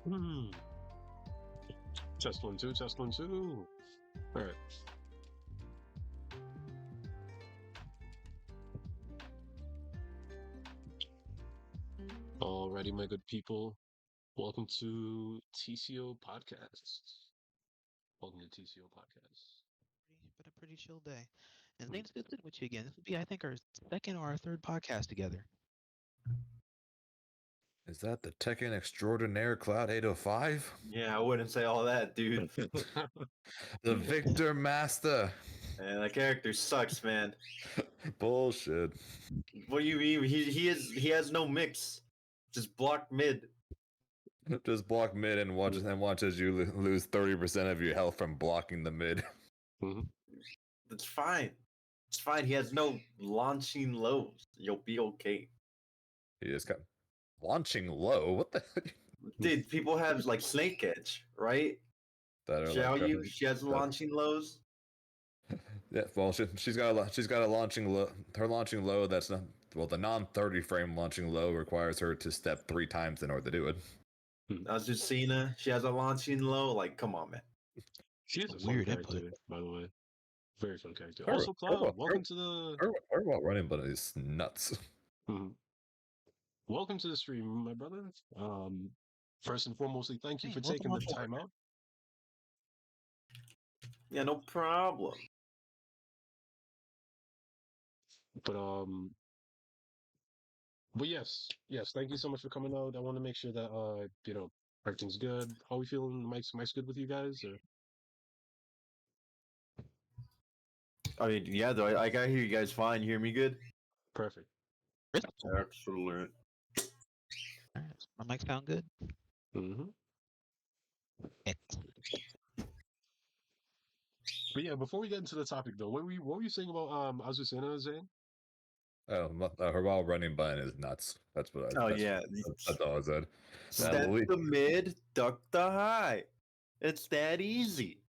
Hmm. Test one, two, test one, two. All right. Alrighty, my good people. Welcome to TCO Podcast. Welcome to TCO Podcast. Been a pretty chill day. And Hmm. Zane, it's good sitting with you again. This will be, I think, our second or our third podcast together. Is that the Tekken Extraordinaire Cloud 805? Yeah, I wouldn't say all that, dude. The Victor Master. Man, that character sucks, man. Bullshit. What do you mean? He has no mix. Just block mid. Just block mid and watches you lose 30% of your health from blocking the mid. Mhm. That's fine. It's fine. He has no launching lows. You'll be okay. He just got launching low. What the heck? Dude, people have like Snake Edge, right? That are Shall like, you? She has launching lows. yeah, well, she's got a launching low. Her launching low that's not the non-30 frame launching low requires her to step 3 times in order to do it. Azucena, she has a launching low. Like, come on, man. She is a fun Weird character, input. by the way. Very fun character. Her- Also, her Cloud, what- welcome to the Her running button is nuts. Mhm. Welcome to the stream, my brother. First and foremostly, thank you Hey, for welcome taking the on board. time out. Yeah, no problem. But but yes, thank you so much for coming out. I want to make sure that everything's good. How we feeling? Mike's good with you guys? Or I mean, yeah, though I got hear you guys fine. You hear me good? perfect. Excellent. All right, my mic sound good? Mm-hmm. Excellent. But yeah, before we get into the topic though, what were you saying about Azucena, Zane? Her while running button is nuts. That's what I. Oh that's, yeah. that's all I said. Step Lee- the mid, duck the high. It's that easy.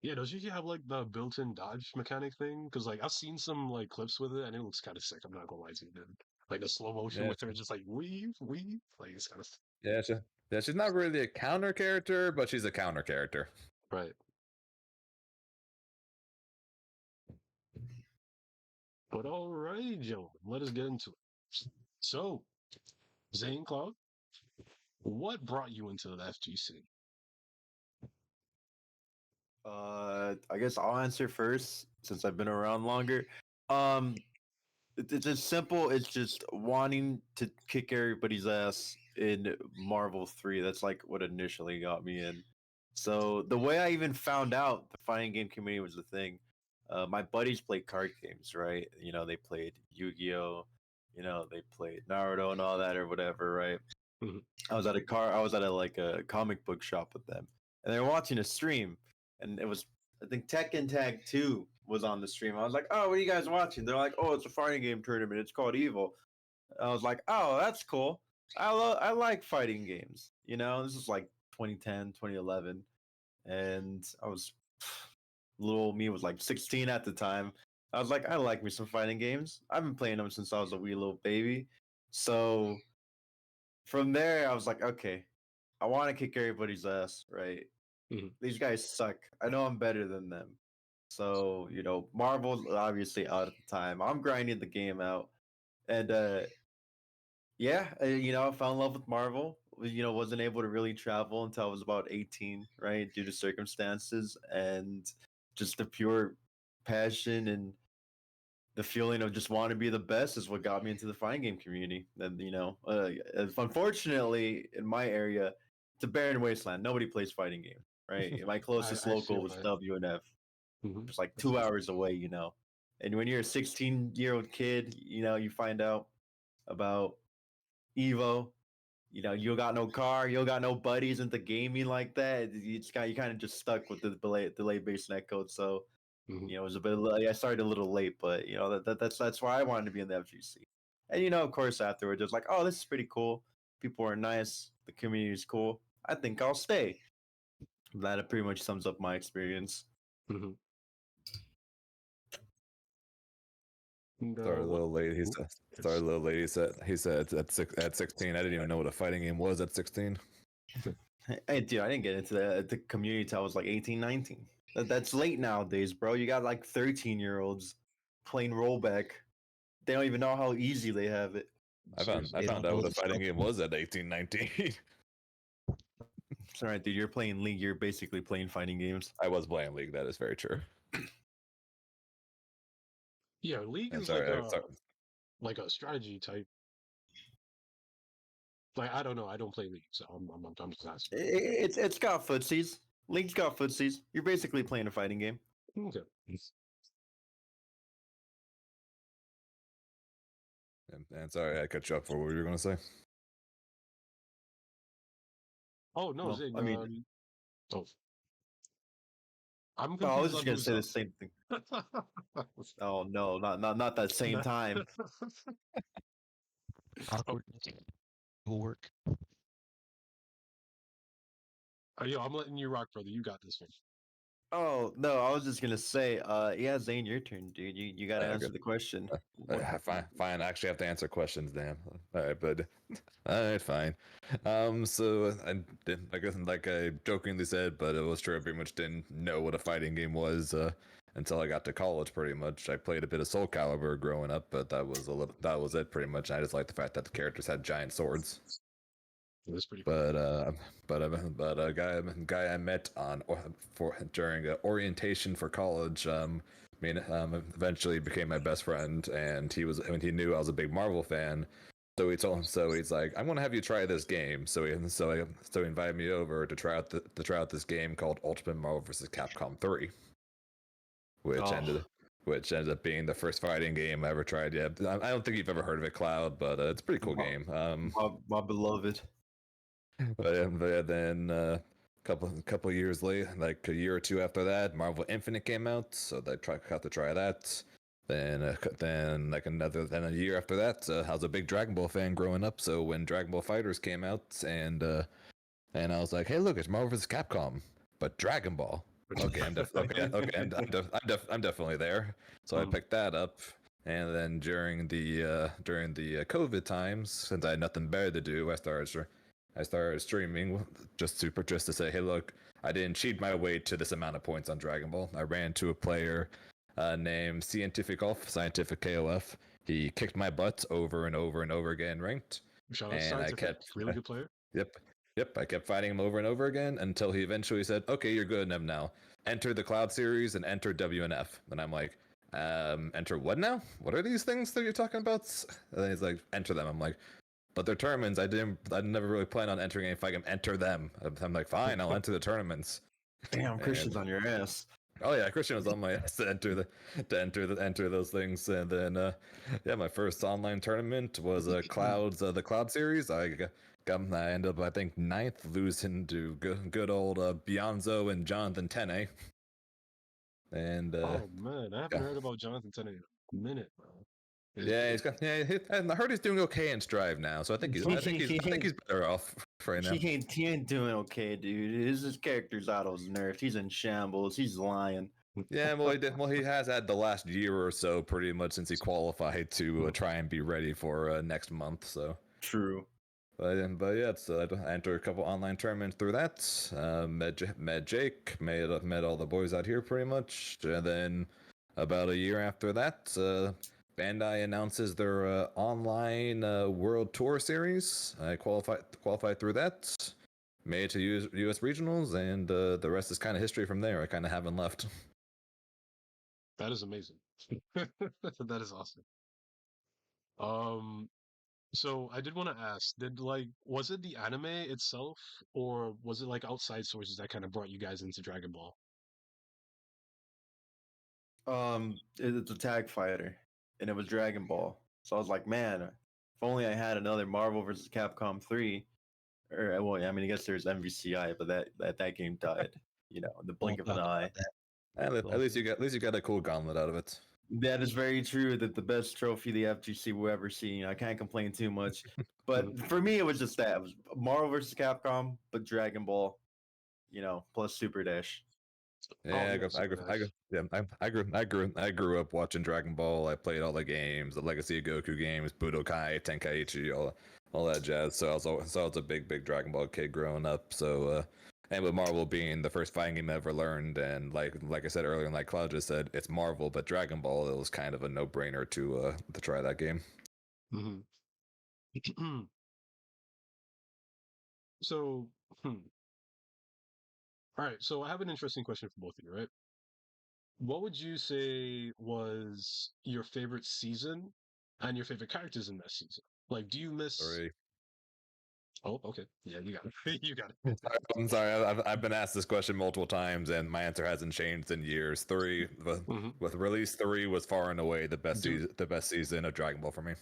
Yeah, does she have like the built-in dodge mechanic thing? Because like I've seen some like clips with it, and it looks kind of sick. I'm not gonna lie to you, man. Like the slow motion Yeah, with her just like weave, like it's kind of she's not really a counter character, but she's a counter character. right. But all right, gentlemen, let us get into it. So, Zane Cloud, what brought you into the FGC? I guess I'll answer first since I've been around longer. It's just simple. It's just wanting to kick everybody's ass in Marvel 3. That's like what initially got me in. So the way I even found out the fighting game community was the thing, my buddies played card games, right? You know, they played Yu-Gi-Oh, you know, they played Naruto and all that or whatever, right? Mhm. I was at a like a comic book shop with them, and they were watching a stream, and it was I think Tekken Tag 2 was on the stream. I was like, "Oh, what are you guys watching?" They're like, "Oh, it's a fighting game tournament. It's called Evil." I was like, "Oh, that's cool. I like fighting games." You know, this is like 2010, 2011, and I was little me was like 16 at the time. I was like, I like me some fighting games. I've been playing them since I was a wee little baby. So from there, I was like, okay, I want to kick everybody's ass, right? Mhm. These guys suck. I know I'm better than them. So, you know, Marvel's obviously out at the time. I'm grinding the game out. And yeah, you know, I fell in love with Marvel. You know, wasn't able to really travel until I was about 18, right? Due to circumstances and just the pure passion and the feeling of just wanting to be the best is what got me into the fighting game community. And you know, unfortunately, in my area, it's a barren wasteland. Nobody plays fighting games, right? My closest I local feel was that. WNF, Mhm. just like 2 hours away. You know, and when you're a 16-year-old kid, you know, you find out about Evo. You know, you got no car, you got no buddies into gaming like that. You kind of just stuck with the delay based netcode. So Mhm. you know, it was a bit. I started a little late, but you know that's why I wanted to be in the FGC. And you know, of course, afterwards, it's like, oh, this is pretty cool. People are nice. The community is cool. I think I'll stay. That pretty much sums up my experience. Mhm. Sorry, a What? little late. He said. Sorry, a little late. He said. At 16. I didn't even know what a fighting game was at 16. Hey, dude, I didn't get into the community until I was like 18, 19. That's late nowadays, bro. You got like 13-year-olds playing rollback. They don't even know how easy they have it. I They found don't out know what a the fighting struggle. game was at 18, 19. It's all right, dude. You're playing League. You're basically playing fighting games. I was playing League. That is very true. Yeah, League And is sorry. like a strategy type. Like I don't know, I don't play League, so I'm just asking. It's got footsies. League's got footsies. You're basically playing a fighting game. Okay. And sorry, I cut you up for what you were going to say. Oh no, Well, Zing, I mean, oh, I'm oh, I was confused just on gonna who's say the up. same thing. Oh no, not that same time. Awkwardness will work. Yo, I'm letting you rock, brother. You got this one. Oh no, I was just gonna say, yeah, Zane, your turn, dude. You got to Okay. answer the question. Fine. I actually have to answer questions, damn. All right, but all right, fine. So I did, I guess, like I jokingly said, but it was true. I pretty much didn't know what a fighting game was until I got to college. Pretty much, I played a bit of Soul Calibur growing up, but that was it. Pretty much, I just liked the fact that the characters had giant swords. That's pretty cool. But a guy I met during orientation for college, eventually became my best friend, and he knew I was a big Marvel fan. So he's like, I'm gonna have you try this game. So he invited me over to try out this game called Ultimate Marvel vs. Capcom 3, which Oh, ended up being the first fighting game I ever tried. Yeah, I don't think you've ever heard of it, Cloud, but it's a pretty cool my, game. my beloved. But then couple years later, like a year or two after that, Marvel Infinite came out, so got to try that. Then a year after that, I was a big Dragon Ball fan growing up. So when Dragon Ball Fighters came out, and I was like, hey, look, it's Marvel vs. Capcom, but Dragon Ball. Okay, I'm definitely there. So I picked that up. And then during the COVID times, since I had nothing better to do, I started streaming just to say, hey, look, I didn't cheat my way to this amount of points on Dragon Ball. I ran into a player named Scientific KOF. He kicked my butt over and over and over again ranked, Shout out and I Scientific. kept Really good player. Yep, I kept fighting him over and over again until he eventually said, "Okay, you're good enough now. Enter the Cloud series and enter WNF." And I'm like, enter what now? What are these things that you're talking about? And then he's like, enter them. I'm like, but they're tournaments. I never really planned on entering any fight game. Enter them. I'm like, fine, I'll enter the tournaments. Damn, Christian's And on your ass. oh yeah, Christian was on my ass to enter those things. And then yeah, my first online tournament was the Cloud series. I ended up, I think, 9th, losing to good old Bionzo and Jonathan Tene. And Oh man, I haven't yeah. heard about Jonathan Tennant in a minute, bro. Yeah, and I heard he's doing okay in Strive now, so I think he's better off right now. He ain't doing okay, dude. His character's out of his nerves. He's in shambles. He's lying. Yeah, well, he has had the last year or so, pretty much since he qualified to try and be ready for next month. So True. but yeah, so I entered a couple online tournaments through that. Met Jake, met all the boys out here pretty much, and then about a year after that, Bandai announces their online World Tour series. I qualified through that, made it to US regionals, and the rest is kind of history from there. I kind of haven't left. That is amazing. That is awesome. So I did want to ask, was it the anime itself, or was it like outside sources that kind of brought you guys into Dragon Ball? It's a tag fighter, and it was Dragon Ball. So I was like, man, if only I had another Marvel vs. Capcom 3. Or well, I mean, I guess there's MVCI, but that game died. You know, in the blink of an eye. At least you got a cool gauntlet out of it. That is very true. That the best trophy the FGC will ever see. I can't complain too much. But for me, it was just that. It was Marvel vs. Capcom, but Dragon Ball, plus Super Dash. Yeah, yes, I grew up watching Dragon Ball. I played all the games, the Legacy of Goku games, Budokai, Tenkaichi, all that jazz. So I was a big Dragon Ball kid growing up. So, and with Marvel being the first fighting game I ever learned, and like I said earlier, and like Cloud just said, it's Marvel, but Dragon Ball, it was kind of a no brainer to try that game. Mm-hmm. So, all right. So I have an interesting question for both of you, right? What would you say was your favorite season and your favorite characters in that season? Like, do you miss? Sorry, Oh, okay. Yeah, you got it. You got it. I'm sorry. I've been asked this question multiple times, and my answer hasn't changed in years. Hmm. With release 3 was far and away Do the best season of Dragon Ball for me.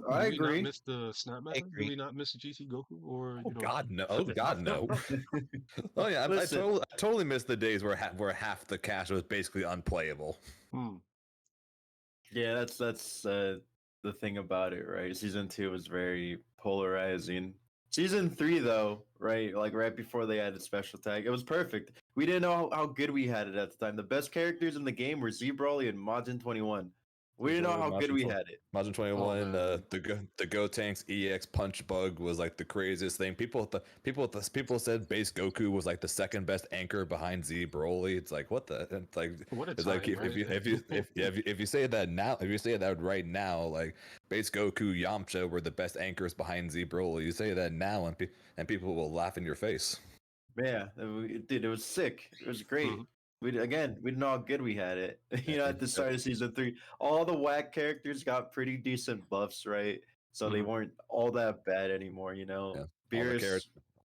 I do we not agree. miss the snap I method? Do agree. we not miss GT Goku? Or Oh God, no! Oh God, no! Mhm. Oh yeah, Listen, I totally missed the days where half the cast was basically unplayable. Hmm. yeah, that's the thing about it, right? Season 2 was very polarizing. Season 3, though, right? Like right before they added special tag, it was perfect. We didn't know how good we had it at the time. The best characters in the game were Z Broly and Majin 21. We didn't know how good we had it. Majin Oh 21, man. the Go Tanks EX Punch Bug was like the craziest thing. People said base Goku was like the second best anchor behind Z Broly. It's like what the What a it's like time, right? if you say that now, if you say that right now, like base Goku, Yamcha were the best anchors behind Z Broly. You say that now, and people will laugh in your face. Yeah, dude, it was sick. It was great. Mhm. We didn't know how good we had it. At the Yeah. start of season 3, all the whack characters got pretty decent buffs, right? So they Mhm. weren't all that bad anymore. Yeah. Beerus.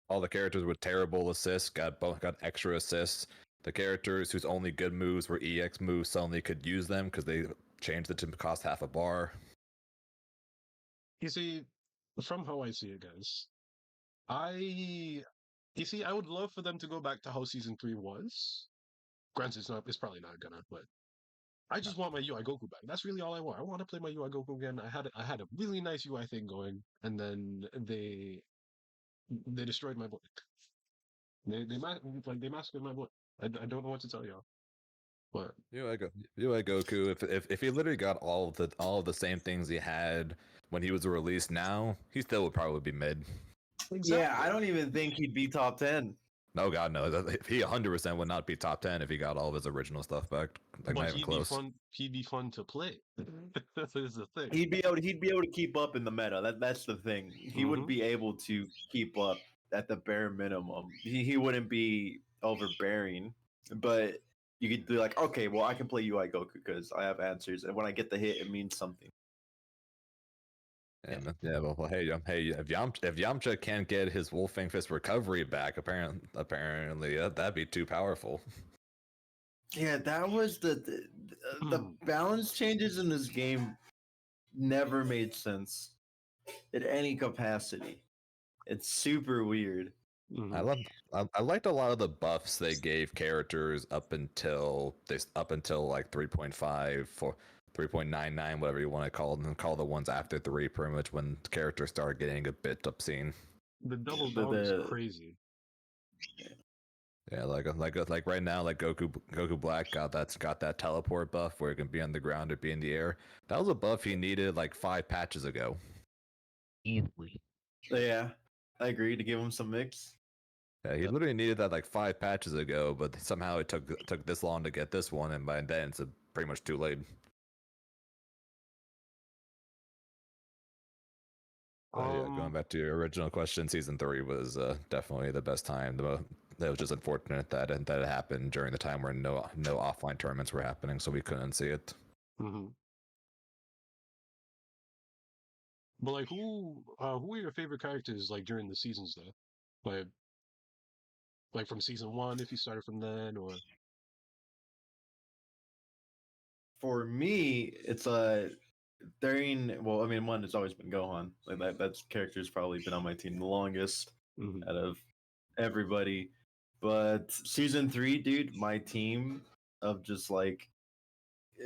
All the characters with terrible assists got extra assists. The characters whose only good moves were EX moves suddenly could use them because they changed it to cost half a bar. You see, from how I see it, guys, I you see, I would love for them to go back to how season 3 was. Granted, it's probably not gonna, but I just want my UI Goku back. That's really all I want. I want to play my UI Goku again. I had a really nice UI thing going, and then they destroyed my boy. They massacred my boy. I don't know what to tell y'all, but UI Goku. If he literally got all of the same things he had when he was released, now he still would probably be mid. Yeah, I exactly. don't even think he'd be top 10. No, God no. He 100% would not be top 10 if he got all of his original stuff back. Like But not even close. He'd be fun to play. That's the thing. He'd be able to keep up in the meta. That's the thing. He would Hmm. be able to keep up at the bare minimum. He wouldn't be overbearing, but you could be like, okay, well, I can play UI Goku because I have answers, and when I get the hit, it means something. And yeah, well, hey, if Yamcha can't get his Wolfang Fist recovery back, apparently that'd be too powerful. Yeah, that was the balance changes in this game never made sense in any capacity. It's super weird. I Hmm. love I liked a lot of the buffs they gave characters up until like 3.5 for 3.99, whatever you want to call them, call the ones after 3, pretty much when characters start getting a bit obscene. The double The dog is the crazy. Yeah, like right now, like Goku Black got that teleport buff where he can be on the ground or be in the air. That was a buff he needed like 5 patches ago. Easily. Yeah, I agree to give him some mix. Yeah, he literally needed that like 5 patches ago, but somehow it took this long to get this one, and by then it's pretty much too late. But yeah, going Um, back to your original question, season 3 was definitely the best time. That was just unfortunate that it happened during the time where no offline tournaments were happening, so we couldn't see it. mhm. But like, who are your favorite characters like during the seasons though? Like from season 1, if you started from then, or For me, it's during well, I mean, one it's always been Gohan. Like that's character's probably been on my team the longest Mhm. out of everybody. But season 3, dude, my team of just like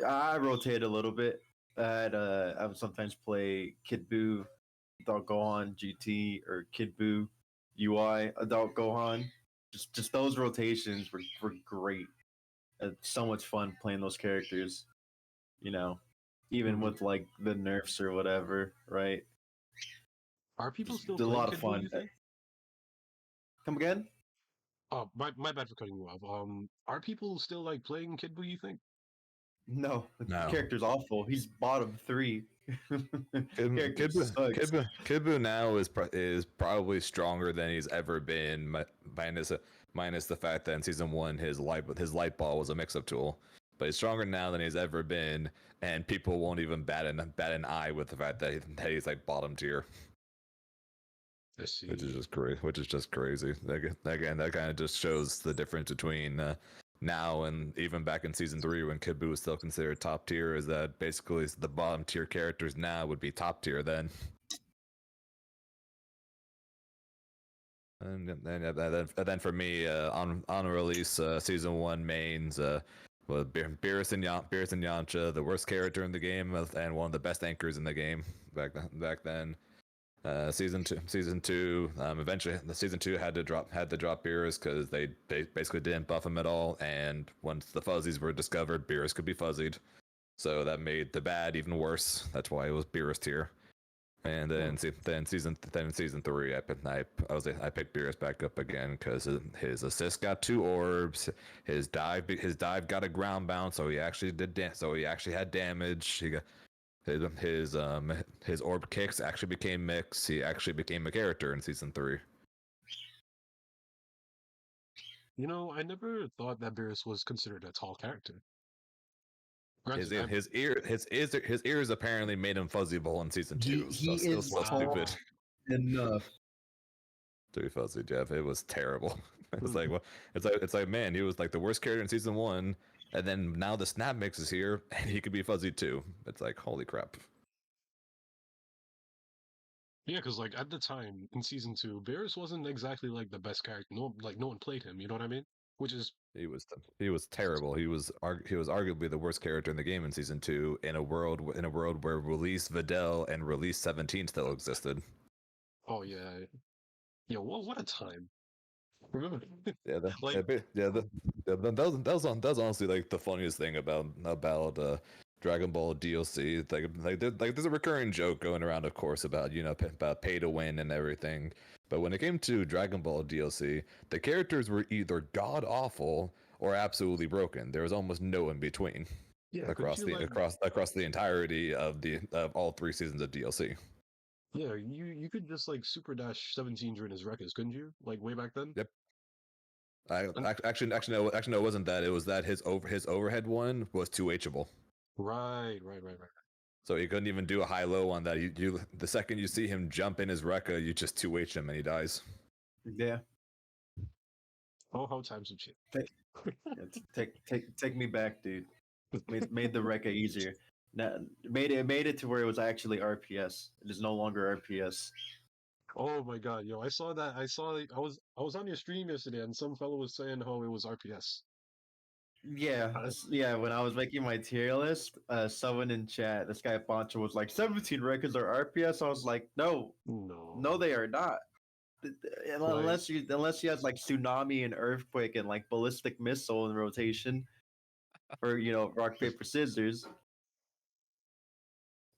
I rotate a little bit. I would sometimes play Kid Buu, Adult Gohan GT, or Kid Buu UI Adult Gohan. Just those rotations were great. It's so much fun playing those characters. You know, even Mhm. with like the nerfs or whatever, right? Are people Just still a playing lot of Kid Buu, fun. you think? Come again? Oh, my bad for cutting you off. Are people still like playing Kid Buu, you think? No, the No. character's awful. He's bottom 3. Character sucks. Kid Buu now is probably stronger than he's ever been, minus the fact that in season 1 his light ball was a mix-up tool. But he's stronger now than he's ever been, and people won't even bat an eye with the fact that he's like bottom tier, I see. which is just crazy. Again, that kind of just shows the difference between now and even back in season 3 when Kid Buu was still considered top tier. Is that basically the bottom tier characters now would be top tier then. And then for me, on release, season 1 mains, well, Beerus and Yamcha, the worst character in the game, and one of the best anchors in the game back then. Season two, eventually the season 2 had to drop Beerus because they basically didn't buff him at all, and once the fuzzies were discovered, Beerus could be fuzzied, so that made the bad even worse. That's why it was Beerus tier. And then in season 3, I picked Beerus back up again because his assist got 2 orbs, his dive got a ground bounce, so he actually had damage. He got his orb kicks actually became mix. He actually became a character in season 3. You know, I never thought that Beerus was considered a tall character. His Granted, ears apparently made him fuzzyable in season 2. He So is so Wow. stupid enough. to be fuzzy, Jeff. It was terrible. It's Hmm. like, well, it's like, man, he was like the worst character in season 1, and then now the snap mix is here, and he could be fuzzy too. It's like, holy crap. Yeah, because like at the time in season 2, Beerus wasn't exactly like the best character. No, like no one played him. You know what I mean? Which is He was terrible. He was arguably the worst character in the game in season 2 in a world where release Videl and release 17 still existed. oh yeah, yeah. What a time. Remember? Yeah, Like that was honestly like the funniest thing about Dragon Ball DLC. There's a recurring joke going around, of course, about about pay to win and everything. But when it came to Dragon Ball DLC, the characters were either god awful or absolutely broken. There was almost no in between yeah, could you like across the entirety of all 3 seasons of DLC. yeah, you could just like super dash 17 during his records, couldn't you? Like way back then? Yep. And- No, it wasn't that. It was that his overhead one was 2Hable. right. So he couldn't even do a high low on that. You the second you see him jump in his Rekka, you just 2H him and he dies. Yeah. Oh, how times have changed. Yeah, take me back, dude. Made the Rekka easier. Now, made it to where it was actually RPS. It is no longer RPS. Oh my god, yo, I saw that. I was on your stream yesterday and some fellow was saying how it was RPS. Yeah, yeah. When I was making my tier list, someone in chat, this guy Poncho was like, 17 records are RPS. I was like, no, No. they are not. Unless you have like tsunami and earthquake and like ballistic missile in rotation, or rock paper scissors.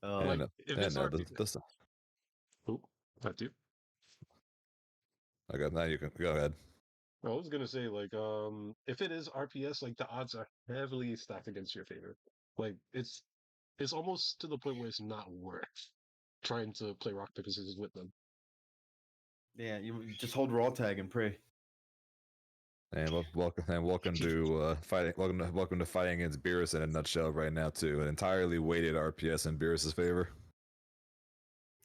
Like if it's RPS. This, Oh, that too. okay, now you can go ahead. I was gonna say, like, if it is RPS, like the odds are heavily stacked against your favor. Like it's almost to the point where it's not worth trying to play rock paper scissors with them. Yeah, you just hold raw tag and pray. And welcome to fighting. Welcome to fighting against Beerus in a nutshell right now too. An entirely weighted RPS in Beerus's favor.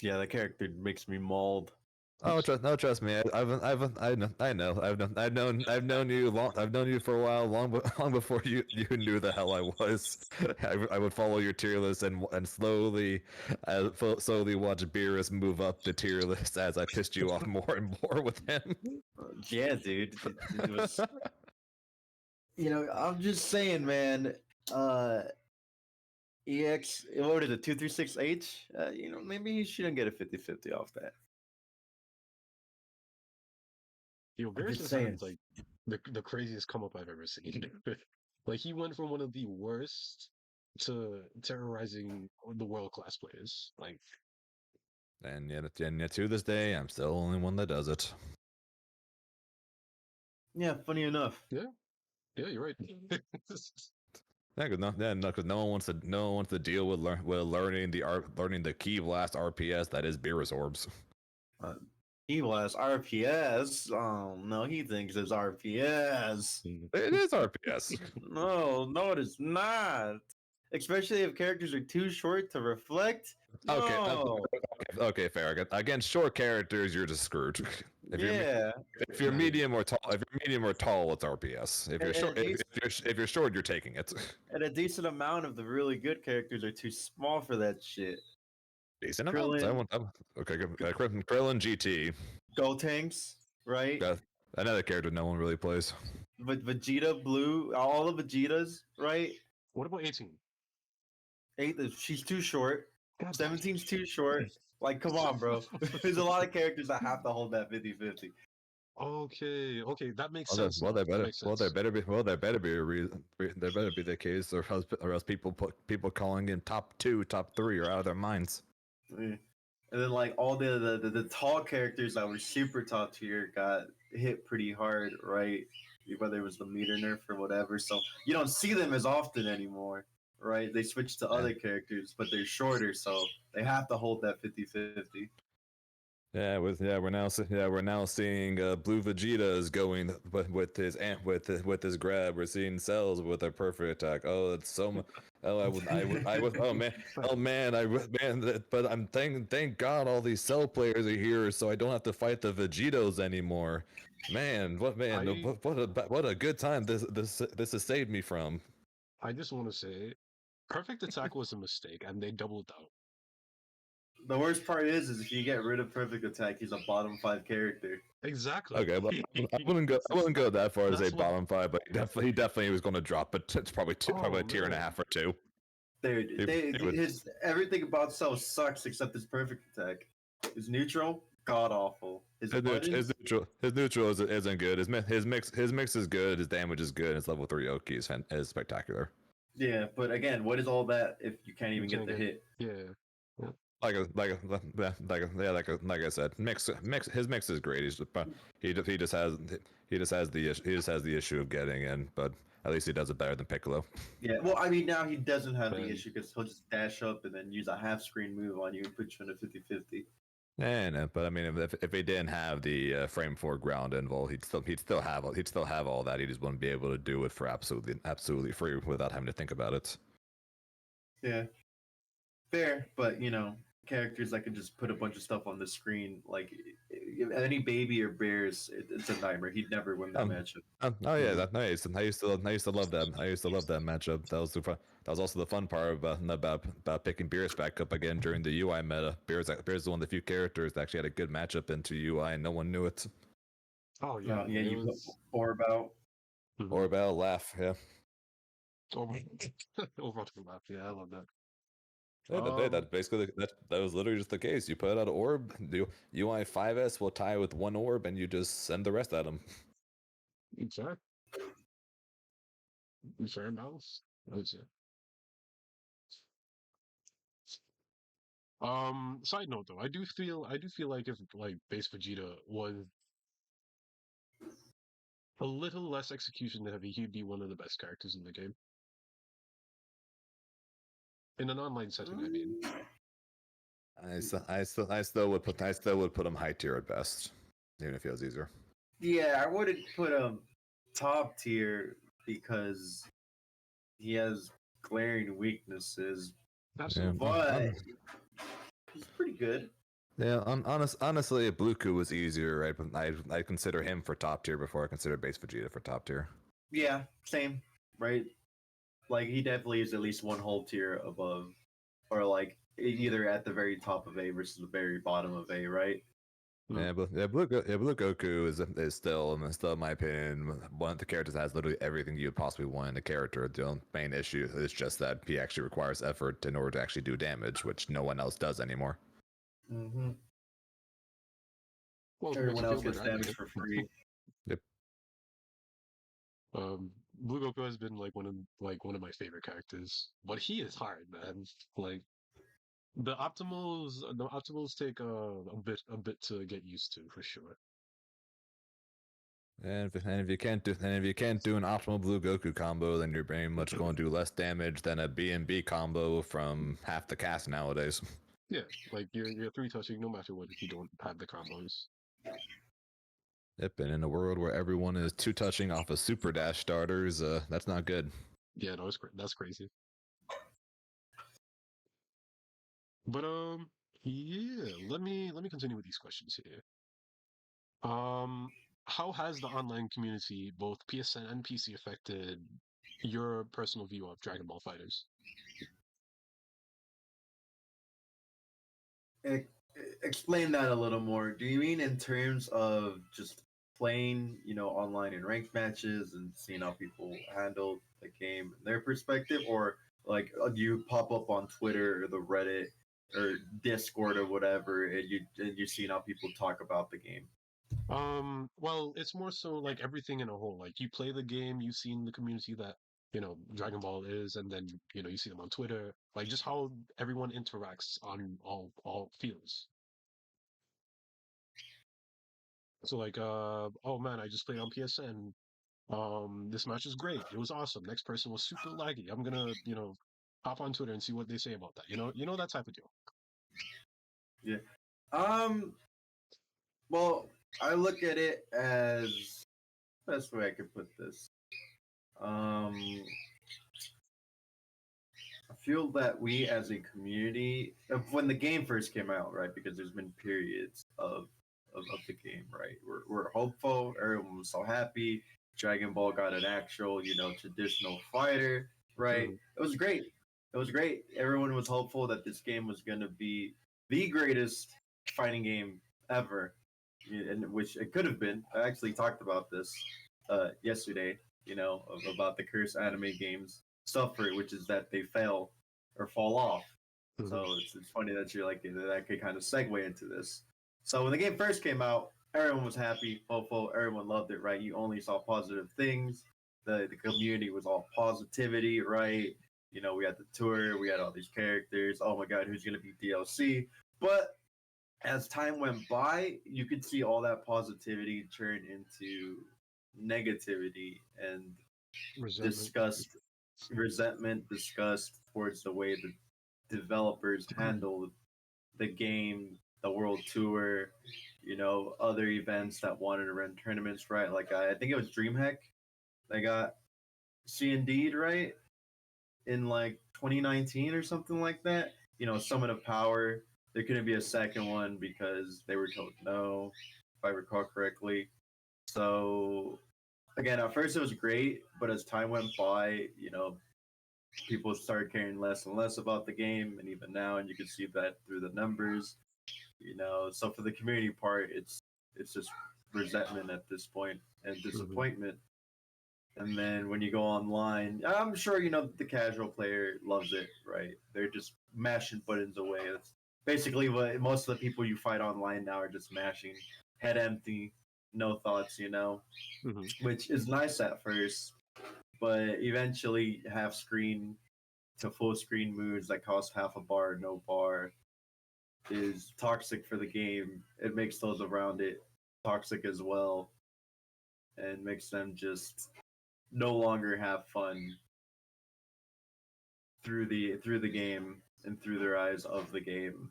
Yeah, that character makes me mauled. Oh, trust me. I know. I've known you long. I've known you for a while, long before you knew the hell I was. I would follow your tier list and slowly watch Beerus move up the tier list as I pissed you off more and more with him. Yeah, dude. It was. I'm just saying, man. EX, what is it, 236H? Maybe he shouldn't get a 50-50 off that. Yo, I'm Beerus just has saying. had like the craziest come up I've ever seen. Like he went from one of the worst to terrorizing the world class players. Like, And yet to this day, I'm still the only one that does it. Yeah, funny enough. yeah, you're right. Yeah, because no one wants to deal with learning the key blast RPS that is beer orbs. He was RPS. Oh no, he thinks it's RPS. It is RPS. No, it is not. Especially if characters are too short to reflect. Okay, No. okay, fair. Against short characters, you're just screwed. Yeah. If you're medium or tall, it's RPS. If you're short, if you're short, you're taking it. And a decent amount of the really good characters are too small for that shit. Decent amount. Okay, Krillin GT. Gotenks, right? Another character no one really plays. But Vegeta Blue, all the Vegetas, right? What about 18? 8, she's too short. God, 17's too short. Like, come on, bro. There's a lot of characters that have to hold that 50-50. Okay, that makes sense. Well, there That makes sense. better be a reason. There better be the case, or else people calling in top 2, top 3 are out of their minds. Yeah. And then like all the tall characters that were super top tier got hit pretty hard, right? Whether it was the meter nerf or whatever. So you don't see them as often anymore, right? They switch to other characters, but they're shorter, so they have to hold that 50-50. Yeah, we're now seeing Blue Vegeta is going with his grab. We're seeing Cells with a perfect attack. Oh, it's so much. Oh, but I'm thank God all these Cell players are here, so I don't have to fight the Vegetos anymore. What a good time this has saved me from. I just want to say, perfect attack was a mistake, and they doubled down. The worst part is if you get rid of perfect attack, he's a bottom 5 character. Exactly. Okay, but I wouldn't go that far as a bottom 5, but he definitely was going to drop. But it's probably a tier and a half or 2. Dude, everything about Cell sucks except his perfect attack. His neutral, god awful. His neutral isn't good. His mix is good. His damage is good. His level 3 Oki is spectacular. Yeah, but again, what is all that if you can't even get the hit? Yeah. Like I said, his mix is great. He just has the issue of getting in, but at least he does it better than Piccolo. Yeah, well, I mean, now he doesn't have the issue because he'll just dash up and then use a half screen move on you and put you in a 50-50. But I mean, if he didn't have the frame 4 ground involved, he'd still have all that. He just wouldn't be able to do it for absolutely free without having to think about it. Yeah, fair, but characters that can just put a bunch of stuff on the screen, like any baby or bears, it's a nightmare. He'd never win that matchup. I used to love that. I used to love that matchup. That was also the fun part about picking Beerus back up again during the UI meta. Beerus is one of the few characters that actually had a good matchup into UI, and no one knew it. Oh yeah, you put Orb out. Orb out, laugh, yeah. Over to laugh, yeah, I love that. Yeah, that was literally just the case. You put out an orb, the UI 5S will tie with one orb, and you just send the rest at them. Exactly. Fair mouse. That's it. Side note though, I do feel like if like base Vegeta was a little less execution heavy, he'd be one of the best characters in the game. In an online setting, I mean. I still would put him high tier at best, even if he was easier. Yeah, I wouldn't put him top tier because he has glaring weaknesses. Absolutely. But he's pretty good. Yeah, honestly, if Bluku was easier, I'd consider him for top tier before I consider base Vegeta for top tier. Yeah, same, right? Like he definitely is at least one whole tier above, or like either at the very top of A versus the very bottom of A, right? Yeah, but Blue Goku is still, in my opinion, one of the characters that has literally everything you'd possibly want in a character. The main issue is just that he actually requires effort in order to actually do damage, which no one else does anymore. Mm-hmm. Well, everyone else gets damage for free. Yep. Blue Goku has been like one of my favorite characters, but he is hard, man. Like the optimals take a bit to get used to for sure. And if you can't do an optimal Blue Goku combo, then you're very much going to do less damage than a B and B combo from half the cast nowadays. Yeah, like you're three touching no matter what if you don't have the combos. Yep, and in a world where everyone is two touching off of Super Dash starters, that's not good. Yeah, no, that's crazy. But yeah, let me continue with these questions here. How has the online community, both PSN and PC, affected your personal view of Dragon Ball Fighters? E- Explain that a little more. Do you mean in terms of just playing, online in ranked matches and seeing how people handle the game in their perspective, or like you pop up on Twitter or the Reddit or Discord or whatever, and you're seeing how people talk about the game? Well, it's more so like everything in a whole. Like you play the game, you've seen the community that, Dragon Ball is, and then, you see them on Twitter, like just how everyone interacts on all fields. So like, oh man, I just played on PSN. This match is great. It was awesome. Next person was super laggy. I'm gonna, hop on Twitter and see what they say about that. That type of deal. Yeah. Um. Well, I look at it as best way I could put this. Um. I feel that we as a community, when the game first came out, right? Because there's been periods of the game, right? We're hopeful. Everyone was so happy. Dragon Ball got an actual, traditional fighter, right? Mhm. It was great. It was great. Everyone was hopeful that this game was going to be the greatest fighting game ever, and which it could have been. I actually talked about this yesterday, about the curse anime games suffer, which is that they fail or fall off. So Mhm. it's funny that you're like that could kind of segue into this. So when the game first came out, everyone was happy, hopeful, everyone loved it, right? You only saw positive things. The community was all positivity, right? We had the tour, we had all these characters. Oh my god, who's gonna be DLC? But as time went by, you could see all that positivity turn into negativity and Resentment. disgust, resentment, disgust towards the way the developers handled the game, the world tour, other events that wanted to run tournaments, right? Like I think it was DreamHack. They got C&D'd, right? In like 2019 or something like that. Summit of Power. There couldn't be a second one because they were told no, if I recall correctly. So again, at first it was great, but as time went by, people started caring less and less about the game, and even now, and you can see that through the numbers. So for the community part, it's just resentment at this point and Mhm. disappointment. And then when you go online, I'm sure the casual player loves it, right? They're just mashing buttons away. That's basically what most of the people you fight online now are, just mashing, head empty, no thoughts, Mhm. which is nice at first, but eventually half screen to full screen moves that cost half a bar, no bar, is toxic for the game. It makes those around it toxic as well, and makes them just no longer have fun through the game and through their eyes of the game.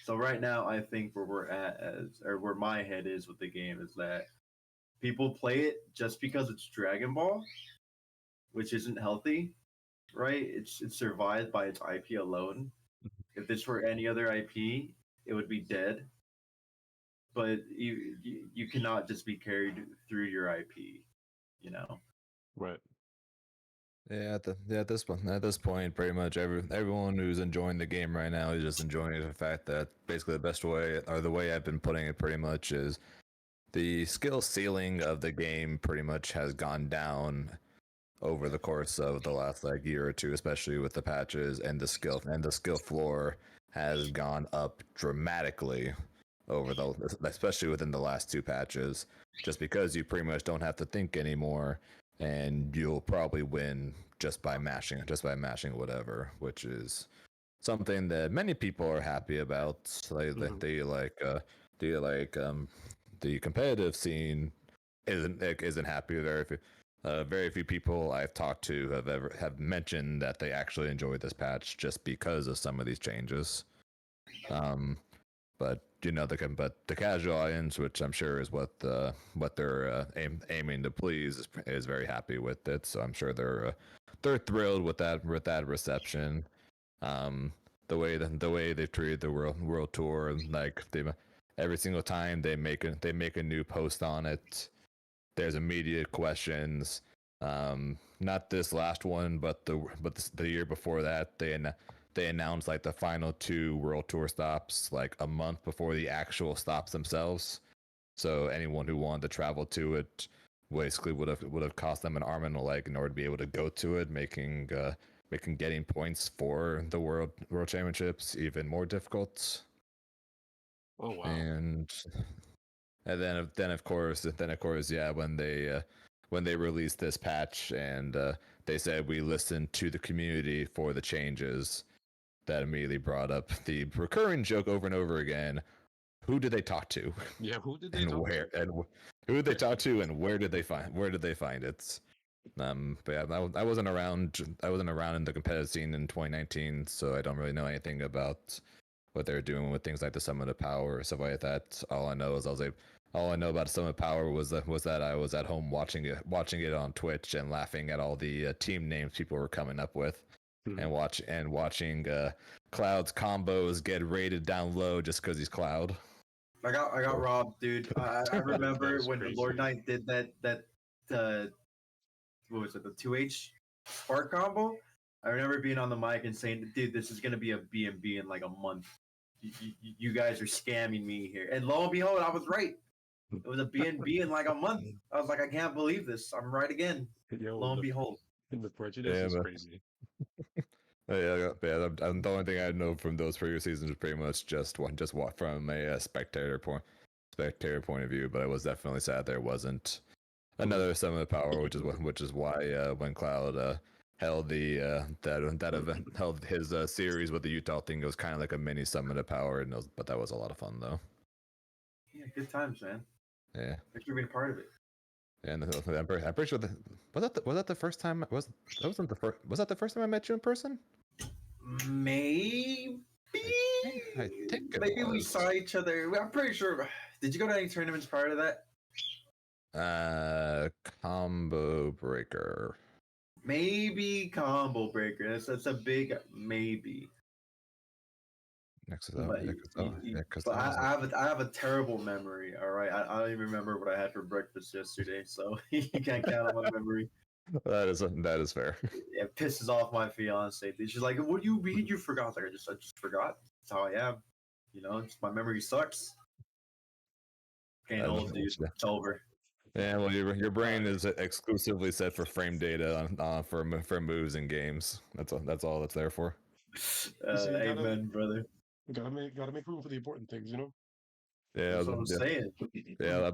So right now, I think where we're at or where my head is with the game is that people play it just because it's Dragon Ball, which isn't healthy, right? It's survived by its IP alone. If this were any other IP, it would be dead. But you cannot just be carried through your IP, you know. Right. Yeah, at this point, pretty much everyone who's enjoying the game right now is just enjoying the fact that basically the best way, or the way I've been putting it, pretty much is the skill ceiling of the game pretty much has gone down over the course of the last like year or two, especially with the patches, and the skill floor has gone up dramatically over especially within the last two patches, just because you pretty much don't have to think anymore, and you'll probably win just by mashing whatever, which is something that many people are happy about. Like the competitive scene isn't happy. Very few people I've talked to have mentioned that they actually enjoyed this patch just because of some of these changes. But the casual audience, which I'm sure is what they're aiming to please, is very happy with it. So I'm sure they're thrilled with that reception. The way they've treated the world tour, like every single time they make a new post on it, there's immediate questions. Not this last one, but the year before that, they announced like the final 2 world tour stops like a month before the actual stops themselves. So anyone who wanted to travel to it basically would have cost them an arm and a leg in order to be able to go to it, making getting points for the world championships even more difficult. Oh wow! And then of course, yeah, when they released this patch and they said we listened to the community for the changes, that immediately brought up the recurring joke over and over again: who did they talk to? Yeah, who did they And talk where? to? And who did they talk to? And where did they find it? But yeah, I wasn't around. I wasn't around in the competitive scene in 2019, so I don't really know anything about what they're doing with things like the Summit of Power or stuff like that. All I know about Summit of Power was that I was at home watching it on Twitch and laughing at all the team names people were coming up with, and watching Cloud's combos get rated down low just because he's Cloud. I got robbed, dude. I remember when crazy. Lord Knight did that what was it, the 2H spark combo? I remember being on the mic and saying, dude, this is gonna be a B&B in like a month. You guys are scamming me here. And lo and behold, I was right. It was a B&B in like a month. I was like, I can't believe this. I'm right again. Yo, Lo and behold. the prejudice is crazy. The only thing I know from those previous seasons is pretty much just from a spectator point of view. But I was definitely sad there wasn't another Summit of Power, which is why when Cloud held the that event, held his series with the Utah thing, it was kind of like a mini Summit of Power, but that was a lot of fun though. Yeah, good times, man. Yeah, Thanks for being part of it. and I'm pretty sure was that the first time was that the first time I met you in person? Maybe. I think maybe we saw each other. I'm pretty sure. Did you go to any tournaments prior to that? Combo Breaker. Maybe Combo Breaker. That's a big maybe. But I have a terrible memory. All right, I don't even remember what I had for breakfast yesterday, so you can't count on my memory. That is fair. It pisses off my fiance. She's like, "What do you mean you forgot?" I was like, I just forgot. That's how I am. My memory sucks. Can't hold, dude. It's over. Yeah, well, your brain is exclusively set for frame data for moves and games. That's all it's there for. Amen, brother. Gotta make room for the important things, Yeah, that's what I'm saying. Yeah,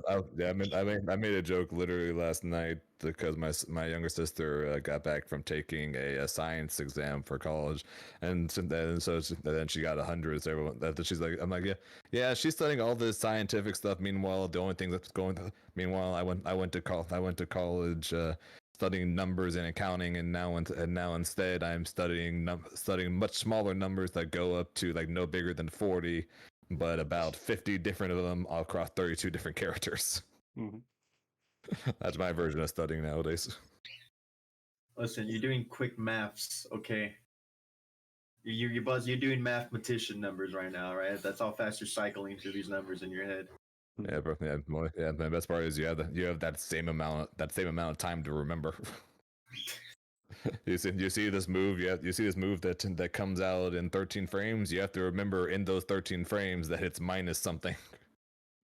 I made a joke literally last night because my younger sister got back from taking a science exam for college, and then she got 100. So everyone, she's like, I'm like, yeah, she's studying all this scientific stuff. Meanwhile, the only thing that's going. Meanwhile, I went to college. Studying numbers and accounting, and now instead I'm studying much smaller numbers that go up to like no bigger than 40, but about 50 different of them across 32 different characters. Mm-hmm. That's my version of studying nowadays. Listen, you're doing quick maths, okay? You're doing mathematician numbers right now, right? That's how fast you're cycling through these numbers in your head. Yeah, bro. Yeah. The best part is you have that same amount of time to remember. You see this move. You see this move that comes out in 13 frames. You have to remember in those 13 frames that it's minus something.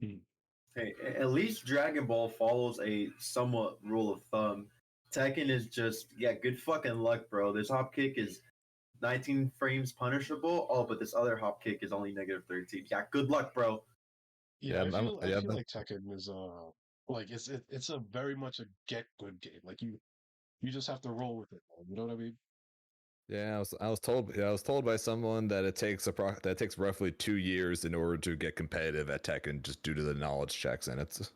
Hey, at least Dragon Ball follows a somewhat rule of thumb. Tekken is just good fucking luck, bro. This hop kick is 19 frames punishable. Oh, but this other hop kick is only negative 13. Yeah, good luck, bro. Yeah, I feel like Tekken is like it's a very much a get good game. Like You just have to roll with it, man. You know what I mean? Yeah, I was told by someone that it takes roughly 2 years in order to get competitive at Tekken, just due to the knowledge checks in it,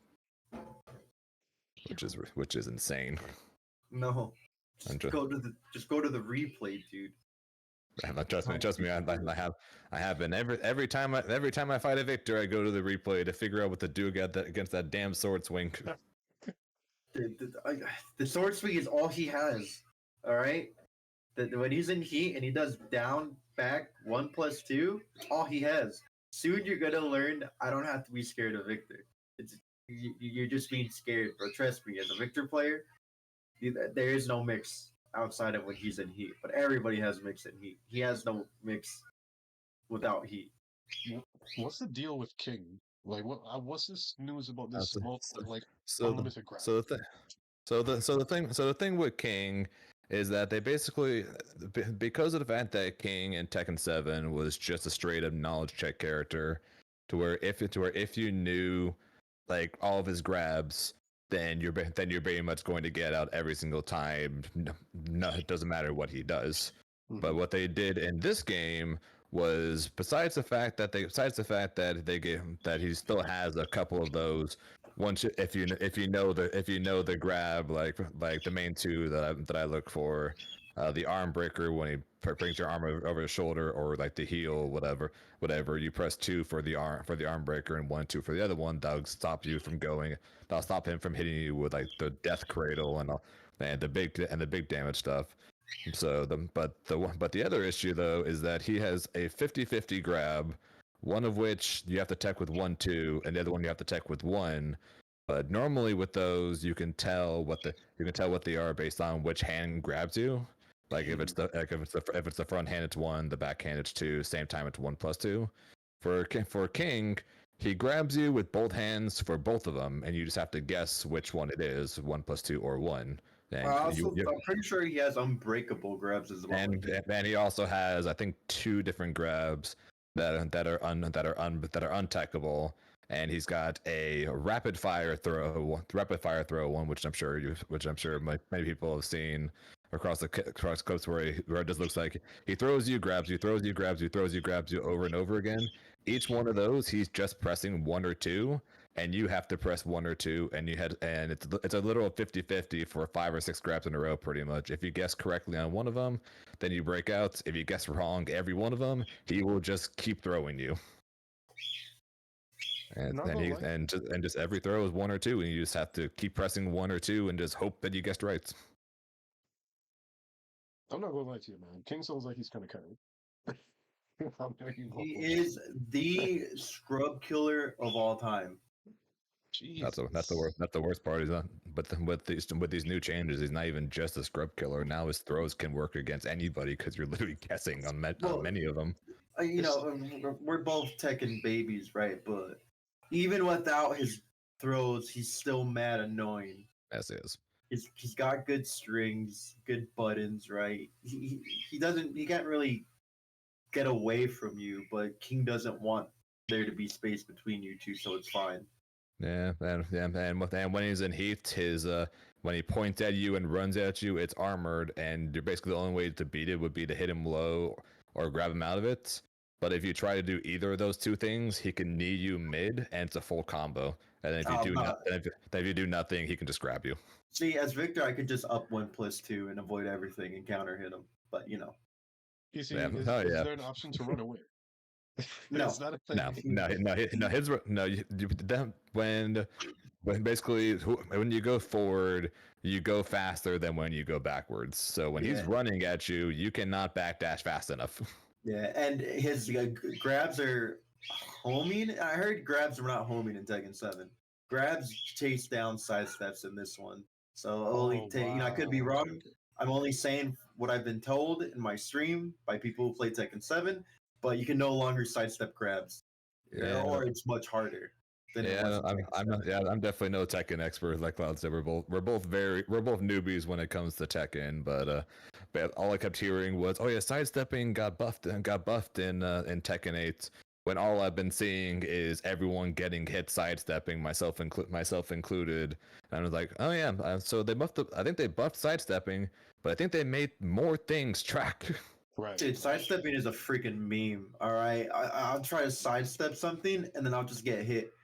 which is insane. No, I'm just go to the replay, dude. Trust me. I have been every time I fight a Victor, I go to the replay to figure out what to do against that damn sword swing. The sword swing is all he has. All right. When he's in heat and he does down back 1+2, it's all he has. Soon you're gonna learn. I don't have to be scared of Victor. You're just being scared, bro. Trust me. As a Victor player, there is no mix outside of when he's in heat. But everybody has mix in heat. He has no mix without heat. What's the deal with King? Like, what's this news about this unlimited grab? So the thing with King is that they basically, because of the fact that King in Tekken 7 was just a straight up knowledge check character, to where if you knew like all of his grabs, then you're very much going to get out every single time. No, it doesn't matter what he does. Mm-hmm. But what they did in this game was, besides the fact that that he still has a couple of those. Once if you know the grab, like the main two that I look for, the arm breaker when he brings your arm over his shoulder, or like the heel, whatever you press 2 for the arm breaker and 1-2 for the other one. That'll stop him from hitting you with like the death cradle and the big damage stuff. So but the other issue though is that he has a 50-50 grab, one of which you have to tech with 1-2, and the other one you have to tech with 1. But normally with those, you can tell what they are based on which hand grabs you. Like if it's the front hand, it's 1, the back hand, it's 2. Same time, it's 1+2. For King, he grabs you with both hands for both of them, and you just have to guess which one it is, 1+2 or 1. And I'm pretty sure he has unbreakable grabs as well. And he also has, I think, 2 different grabs that are untechable. And he's got a rapid fire throw one, which I'm sure many people have seen across clips where it just looks like he throws you, grabs you, throws you, grabs you, throws you, grabs you over and over again. Each one of those, he's just pressing 1 or 2, and you have to press 1 or 2, and it's a literal 50-50 for 5 or 6 grabs in a row, pretty much. If you guess correctly on one of them, then you break out. If you guess wrong every one of them, he will just keep throwing you. And just every throw is 1 or 2, and you just have to keep pressing 1 or 2 and just hope that you guessed right. I'm not gonna lie to you, man. King sounds like he's kind of carried. He is the scrub killer of all time. Jesus. That's the worst part. Is with these new changes, he's not even just a scrub killer. Now his throws can work against anybody because you're literally guessing on many of them. We're both Tekken babies, right? But even without his throws, he's still mad annoying. Yes, he is. He's got good strings, good buttons, right? He can't really get away from you, but King doesn't want there to be space between you two, so it's fine. Yeah, and when he's in heat, when he points at you and runs at you, it's armored, and you're basically the only way to beat it would be to hit him low or grab him out of it. But if you try to do either of those 2 things, he can knee you mid, and it's a full combo. And then if you do nothing, he can just grab you. See, as Victor, I could just up 1+2 and avoid everything and counter hit him. But You see, Yeah. is there an option to run away? No. Is that a thing? When basically when you go forward, you go faster than when you go backwards. So when he's running at you, you cannot backdash fast enough. Yeah, and his grabs are homing. I heard grabs were not homing in Tekken 7. Grabs chase down side steps in this one. So I could be wrong. Okay. I'm only saying what I've been told in my stream by people who play Tekken 7, but you can no longer sidestep grabs. Or it's much harder. I'm definitely no Tekken expert. Like Cloud said, we're both newbies when it comes to Tekken. But all I kept hearing was, oh yeah, sidestepping got buffed in Tekken 8. when all I've been seeing is everyone getting hit sidestepping, myself included. And I was like, oh yeah, so they buffed. I think they buffed sidestepping, but I think they made more things track. Right. Dude, sidestepping is a freaking meme. All right, I'll try to sidestep something and then I'll just get hit.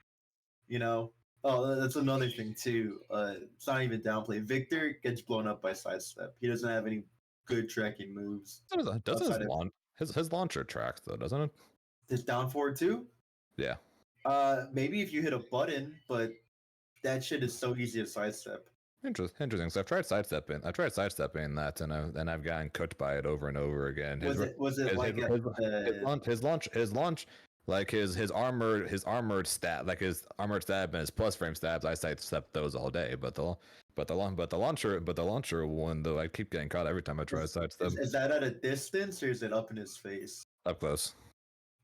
You know. Oh, that's another thing too. It's not even downplay. Victor gets blown up by sidestep. He doesn't have any good tracking moves. Doesn't outside of his launcher tracks though, doesn't it? his down forward too? Yeah. Maybe if you hit a button, but that shit is so easy to sidestep. Interesting. So I've tried sidestepping. That, and I've gotten cooked by it over and over again. Was it like His launch, like his armored stat, like his armored stab and his plus frame stabs, I sidestep those all day. But the launcher one though, I keep getting caught every time I try to sidestep. Is that at a distance or is it up in his face? Up close.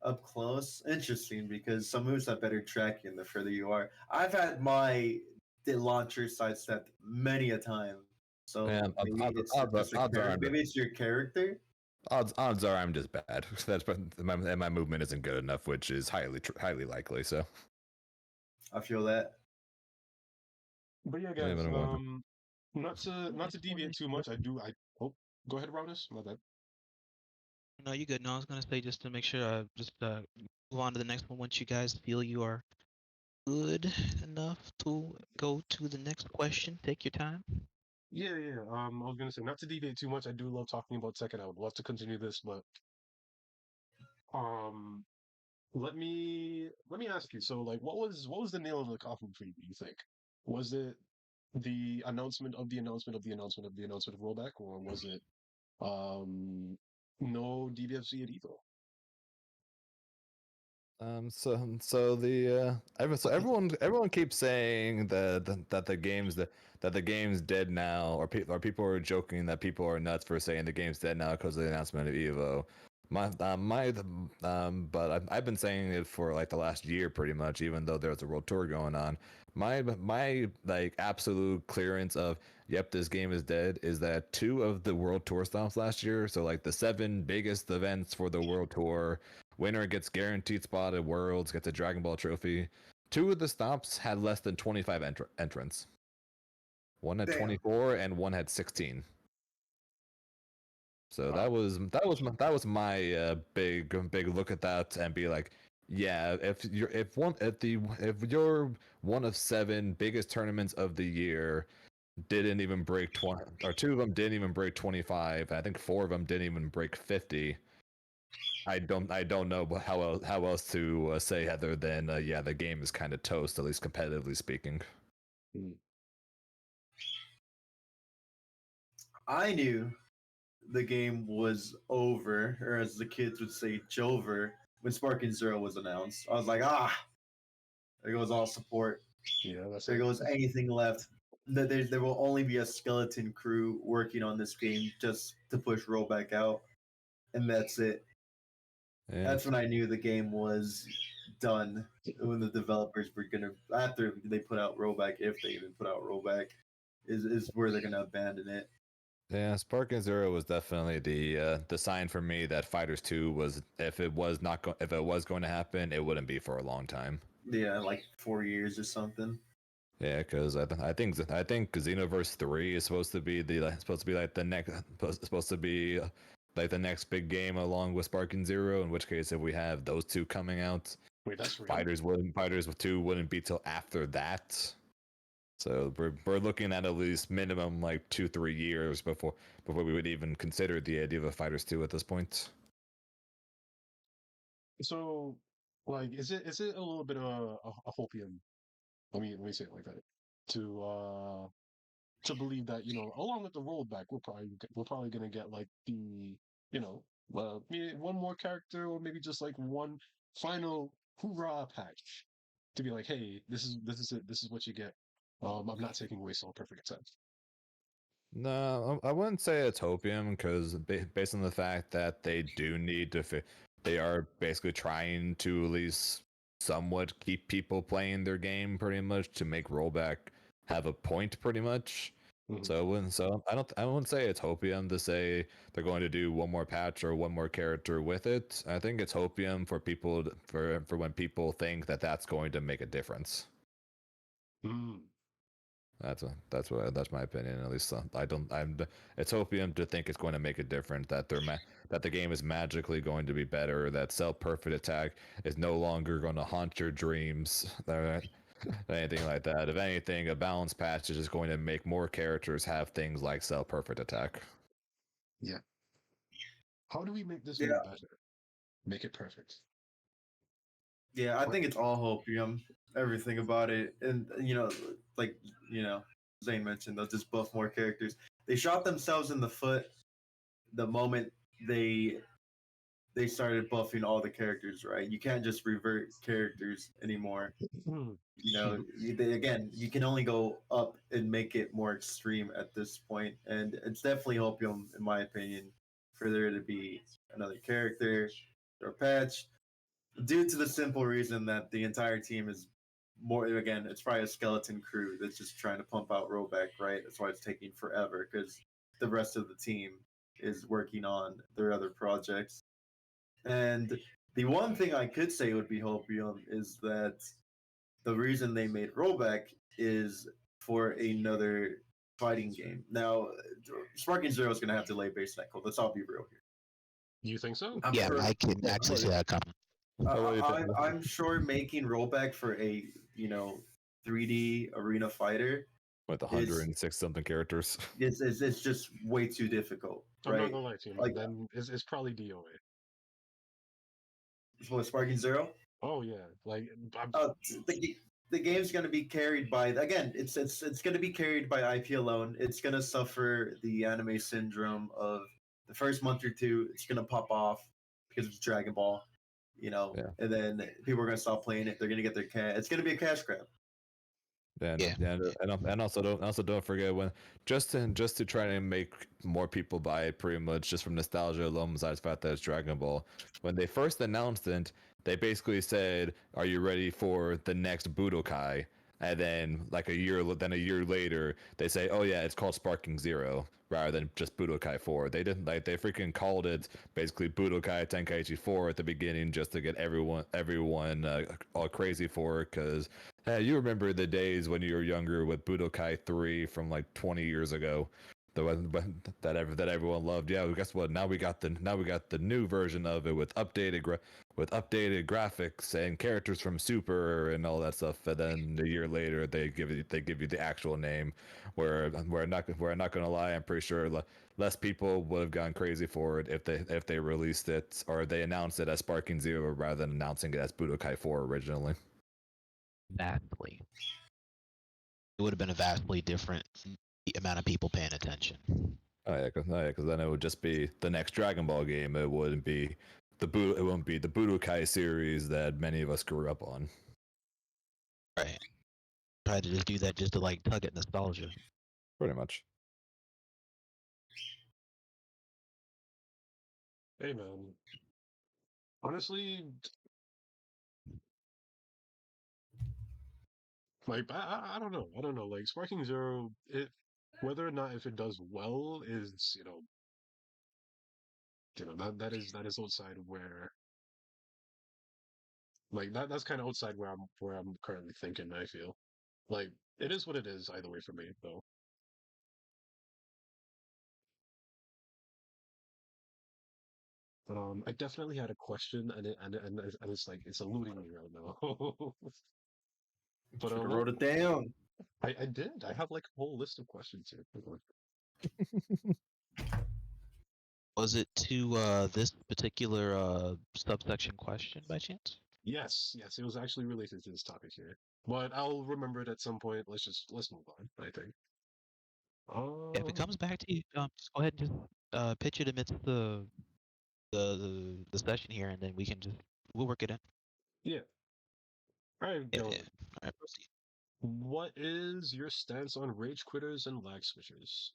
Up close? Interesting, because some moves have better tracking the further you are. I've had the launcher sidestepped many a time. So maybe it's your character. Odds are I'm just bad. My movement isn't good enough, which is highly likely. So I feel that. But yeah, guys, not to deviate too much. Oh, go ahead, Ronis. My bad. No, you good. No, I was gonna say just to make sure, just move on to the next one once you guys feel you are good enough to go to the next question. Take your time. Yeah. I was gonna say not to deviate too much. I do love talking about Tekken. I would love to continue this, but let me ask you. So, like, what was the nail in the coffin for you? You think was it the announcement of the announcement of the announcement of the announcement of rollback, or was it no DBFC at Evo? So everyone keeps saying that the game's dead now, or people are joking that people are nuts for saying the game's dead now because of the announcement of Evo. But I've been saying it for like the last year pretty much, even though there's a world tour going on. My like absolute clearance of yep, this game is dead is that 2 of the world tour stops last year, so like the 7 biggest events for the world tour, winner gets guaranteed spot at Worlds, gets a Dragon Ball trophy. 2 of the stops had less than 25 entrants. One had 24 and one had 16. So that was my big look at that and be like, yeah, if you're one of 7 biggest tournaments of the year didn't even break 20, or 2 of them didn't even break 25. I think 4 of them didn't even break 50. I don't know how else to say other than yeah, the game is kind of toast, at least competitively speaking. I knew the game was over, or as the kids would say, Jover, when Sparking Zero was announced. I was like, there goes all support. Yeah, there goes anything left. There will only be a skeleton crew working on this game just to push rollback out, and that's it. Yeah. That's when I knew the game was done. When the developers were gonna, after they put out rollback, if they even put out rollback, is where they're gonna abandon it. Yeah, Sparking Zero was definitely the sign for me that Fighters 2 was, if it was going to happen, it wouldn't be for a long time. Yeah, like 4 years or something. Yeah, because I think Xenoverse 3 is supposed to be the next big game along with Sparking Zero. In which case, if we have those 2 coming out, wait, that's real? Fighters 2 wouldn't be till after that. So we're looking at least minimum like 2-3 years before we would even consider the idea of a Fighters 2 at this point. So, like, is it a little bit of a hopium? Let me say it like that. To believe that, you know, along with the rollback, we're probably gonna get like the, you know, maybe one more character, or maybe just like one final hoorah patch to be like, hey, this is it, this is what you get. I'm not taking away Soul Perfect Sense. No, I wouldn't say it's hopium, because based on the fact that they do need to they are basically trying to at least somewhat keep people playing their game pretty much to make rollback have a point pretty much. Mhm. So I wouldn't say it's hopium to say they're going to do one more patch or one more character with it. I think it's hopium for people for when people think that that's going to make a difference. Mm. That's my opinion. At least I don't. It's hopium to think it's going to make a difference. That that the game is magically going to be better. That self perfect attack is no longer going to haunt your dreams. Anything like that. If anything, a balance patch is just going to make more characters have things like self perfect attack. Yeah. How do we make this Yeah. game better? Make it perfect. Yeah, I think it's all hopium. Everything about it, and like Zane mentioned, they'll just buff more characters. They shot themselves in the foot the moment they they started buffing all the characters. Right, you can't just revert characters anymore. Hmm. Again, you can only go up and make it more extreme at this point, and it's definitely hopium, in my opinion, for there to be another character or patch due to the simple reason that the entire team is more again it's probably a skeleton crew that's just trying to pump out rollback, right? That's why it's taking forever because the rest of the team is working on their other projects. And the one thing I could say would be hopium is that the reason they made rollback is for another fighting game. Now Sparking Zero is going to have to lay base net code. Let's all be real here. You think so? I'm Yeah, sure. I can Yeah, actually see that coming. What do you think? I'm sure making rollback for a 3D arena fighter With is 106 something characters. it's just way too difficult, I'm not right? gonna lie to you, man. Like Then it's probably DOA. what Sparking Zero. Oh yeah, like I'm, Uh, the game's going to be carried by again. It's going to be carried by IP alone. It's going to suffer the anime syndrome of the first month or two. It's going to pop off because it's Dragon Ball, Yeah. and then people are going to stop playing it. They're going to get their cash. It's going to be a cash grab. And Yeah. and also don't forget when just to try and make more people buy it, pretty much just from nostalgia alone, besides the fact that it's Dragon Ball. When they first announced it, they basically said, "Are you ready for the next Budokai?" And then like a year later, they say, "Oh yeah, it's called Sparking Zero," rather than just Budokai 4. They didn't like they freaking called it basically Budokai Tenkaichi 4 at the beginning just to get everyone all crazy for it because hey, you remember the days when you were younger with Budokai 3 from like 20 years ago, the one that everyone loved. Yeah, well, guess what? Now we got the new version of it with updated graphics and characters from Super and all that stuff. And then a year later, they give you the actual name. Where we're not gonna lie, I'm pretty sure less people would have gone crazy for it if they released it or they announced it as Sparking Zero rather than announcing it as Budokai 4 originally. Vastly. It would have been a vastly different amount of people paying attention. Oh yeah, because then it would just be the next Dragon Ball game. It wouldn't be it won't be the Budokai series that many of us grew up on. Right. Try to just do that just to like tug at nostalgia. Pretty much. hey man. Honestly, like I don't know. I don't know. Like Sparking Zero, it whether or not if it does well is that is outside where like that's kind of outside where I'm currently thinking. I feel like it is what it is either way for me though. I definitely had a question, and it's like it's eluding me right now. But Should have what wrote it down. I did. I have like a whole list of questions here. Was it to this particular subsection question by chance? Yes, yes, it was actually related to this topic here, but I'll remember it at some point. Let's move on. I think. Yeah, if it comes back to you, just go ahead and just pitch it amidst the session here, and then we'll work it in. Yeah. All right, Yeah, Dylan. yeah. All right, proceed. What is your stance on rage quitters and lag switchers?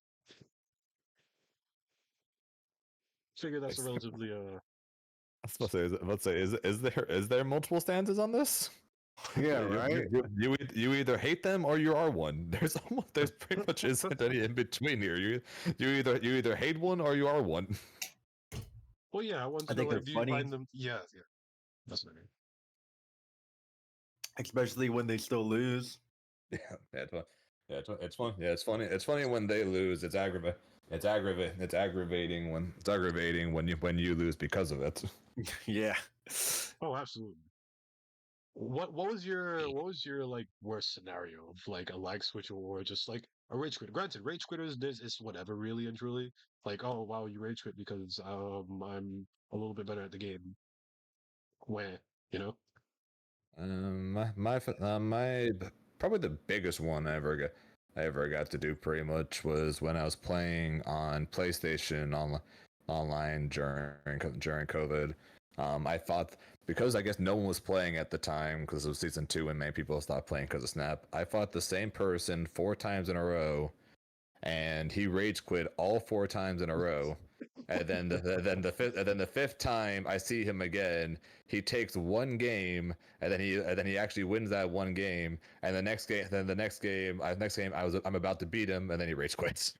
Figure that's a relatively I was about to say, is there multiple stances on this? Yeah, You, right. you either hate them or you are one. There's pretty much isn't any in between here. You either hate one or you are one. Well, yeah, I want I to know, think they're like, do you funny, find them? Yeah, yeah, that's what I mean. especially when they still lose. Yeah, it's fun. Yeah, it's fun. Yeah, it's funny. It's funny when they lose. It's aggravating. It's aggravating when you lose because of it. Yeah. Oh, absolutely. What was your like worst scenario of like a lag switch or just like a rage quit? Granted, rage quitters this is whatever really and truly. Like, oh wow, you rage quit because I'm a little bit better at the game. Where, you know? Probably the biggest one I ever got to do pretty much was when I was playing on PlayStation online during COVID. I thought because I guess no one was playing at the time because it was season 2 and many people stopped playing because of Snap. I fought the same person 4 times in a row, and he rage quit all 4 times in a row. Then the fifth time I see him again, he takes one game, and then he actually wins that one game. And next game I'm about to beat him, and then he rage quits.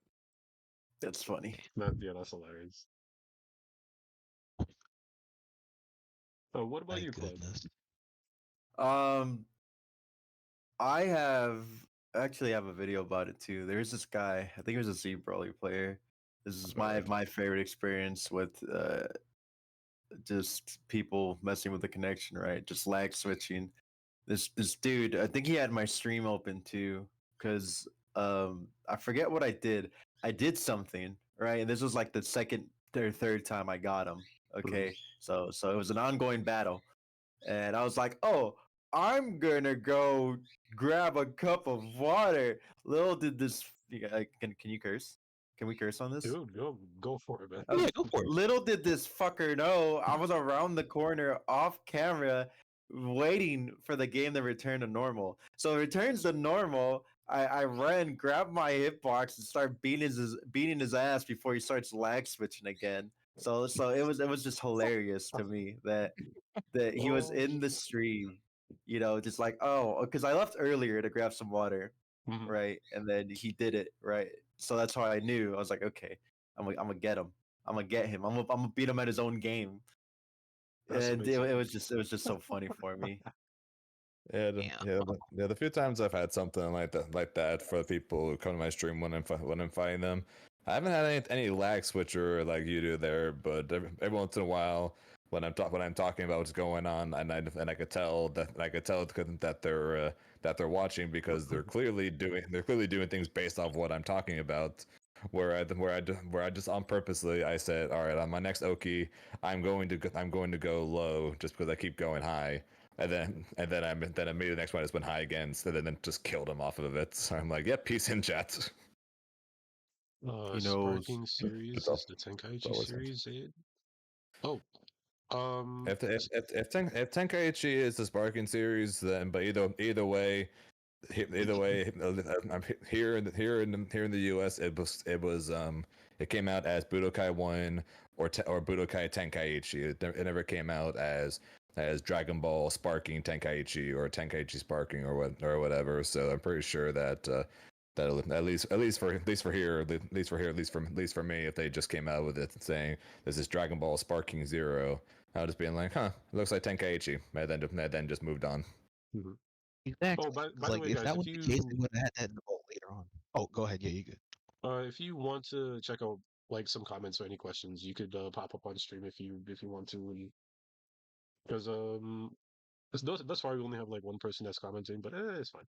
That's funny. Yeah, that's hilarious. Oh, what about My you, Claude? goodness. Um, I actually have a video about it too. There's this guy. I think he was a Z Brawler player. This is my favorite experience with just people messing with the connection, right? Just lag switching. This dude, I think he had my stream open too, because I forget what I did. I did something, right? And this was like the second or third time I got him. Okay. So it was an ongoing battle. And I was like, oh, I'm gonna go grab a cup of water. Little did this can you curse? Can we curse on this? Dude, go for it, man. Yeah, go for it. Little did this fucker know I was around the corner off camera waiting for the game to return to normal. So it returns to normal. I ran, grabbed my hitbox, and started beating his ass before he starts lag switching again. So it was just hilarious to me that he was Oh, in the stream, you know, just like, oh, because I left earlier to grab some water, mhm. right? And then he did it, right? So that's how I knew. I was like, okay, I'm gonna get him. I'm gonna get him. I'm gonna beat him at his own game. That's And amazing. it was just so funny for me. Yeah. The few times I've had something like that for people who come to my stream when I'm fighting them, I haven't had any lag switcher like you do there, but every once in a while when I'm talking about what's going on, and I could tell that they're watching because they're clearly doing things based off what I'm talking about. Where I just on purposely I said, all right, on my next Oki, I'm going to go low just because I keep going high, then immediately the next one has been high again, so then just killed him off of it. So I'm like, yep, peace in chat. He knows. Sparking series It's all, is the it's Tenkaichi always series. Oh, if Tenkaichi is the Sparking series, then but either way, I'm here in the U.S. It came out as Budokai 1 or Budokai Tenkaichi. It never came out as Dragon Ball Sparking Tenkaichi or Tenkaichi Sparking or whatever. So I'm pretty sure that that at least for me, if they just came out with it saying this is Dragon Ball Sparking Zero, I would just be like, huh, it looks like Tenkaichi, and then just moved on. mhm. Exactly. Oh, It's by the like way, if guys, that was the case, they would have had that in the vault later on. Oh, go ahead. Yeah, you good. if you want to check out like some comments or any questions, you could pop up on stream if you want to, and because thus far we only have like one person that's commenting, but it's fine.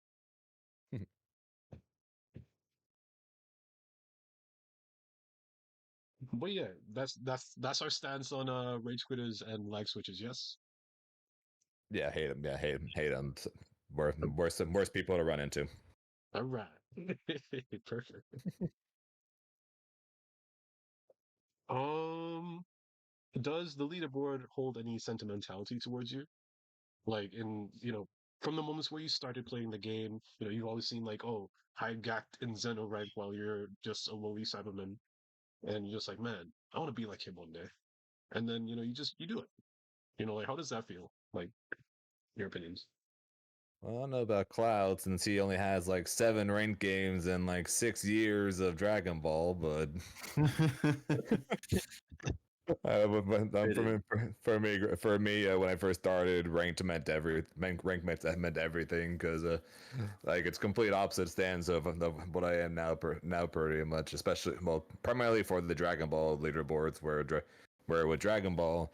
But yeah, that's our stance on rage quitters and lag switches. Yes. Yeah, hate him. Yeah, hate him. Worst people to run into. All right. Perfect. Um, does the leaderboard hold any sentimentality towards you? Like in, from the moments where you started playing the game, you've always seen like, oh, high gacked in Zeno rank while you're just a lowly Cyberman, and you're just like, man, I want to be like him one day. And then, you do it. Like how does that feel? Like your opinions. Well, I don't know about Cloud since he only has like 7 ranked games and like 6 years of Dragon Ball, but for me, when I first started, ranked meant everything because like it's complete opposite stance of what I am now pretty much, especially primarily for the Dragon Ball leaderboards where with Dragon Ball,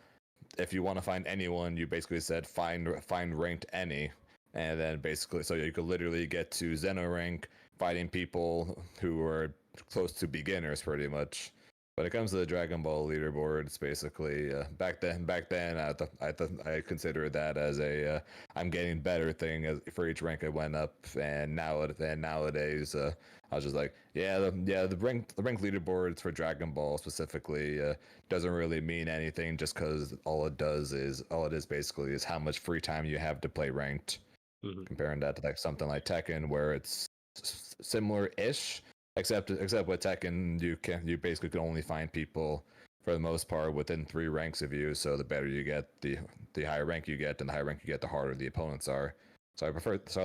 if you want to find anyone, you basically said find ranked any, and then basically so you could literally get to Zeno rank fighting people who are close to beginners pretty much. When it comes to the Dragon Ball leaderboards, basically back then I considered that as a I'm getting better thing for each rank I went up, and nowadays I was just like the rank leaderboards for Dragon Ball specifically doesn't really mean anything just because all it is basically is how much free time you have to play ranked. Mhm. Comparing that to like something like Tekken where it's similar-ish, except with Tekken you basically can only find people for the most part within 3 ranks of you. So the better you get, the higher rank you get, and the higher rank you get, the harder the opponents are. So I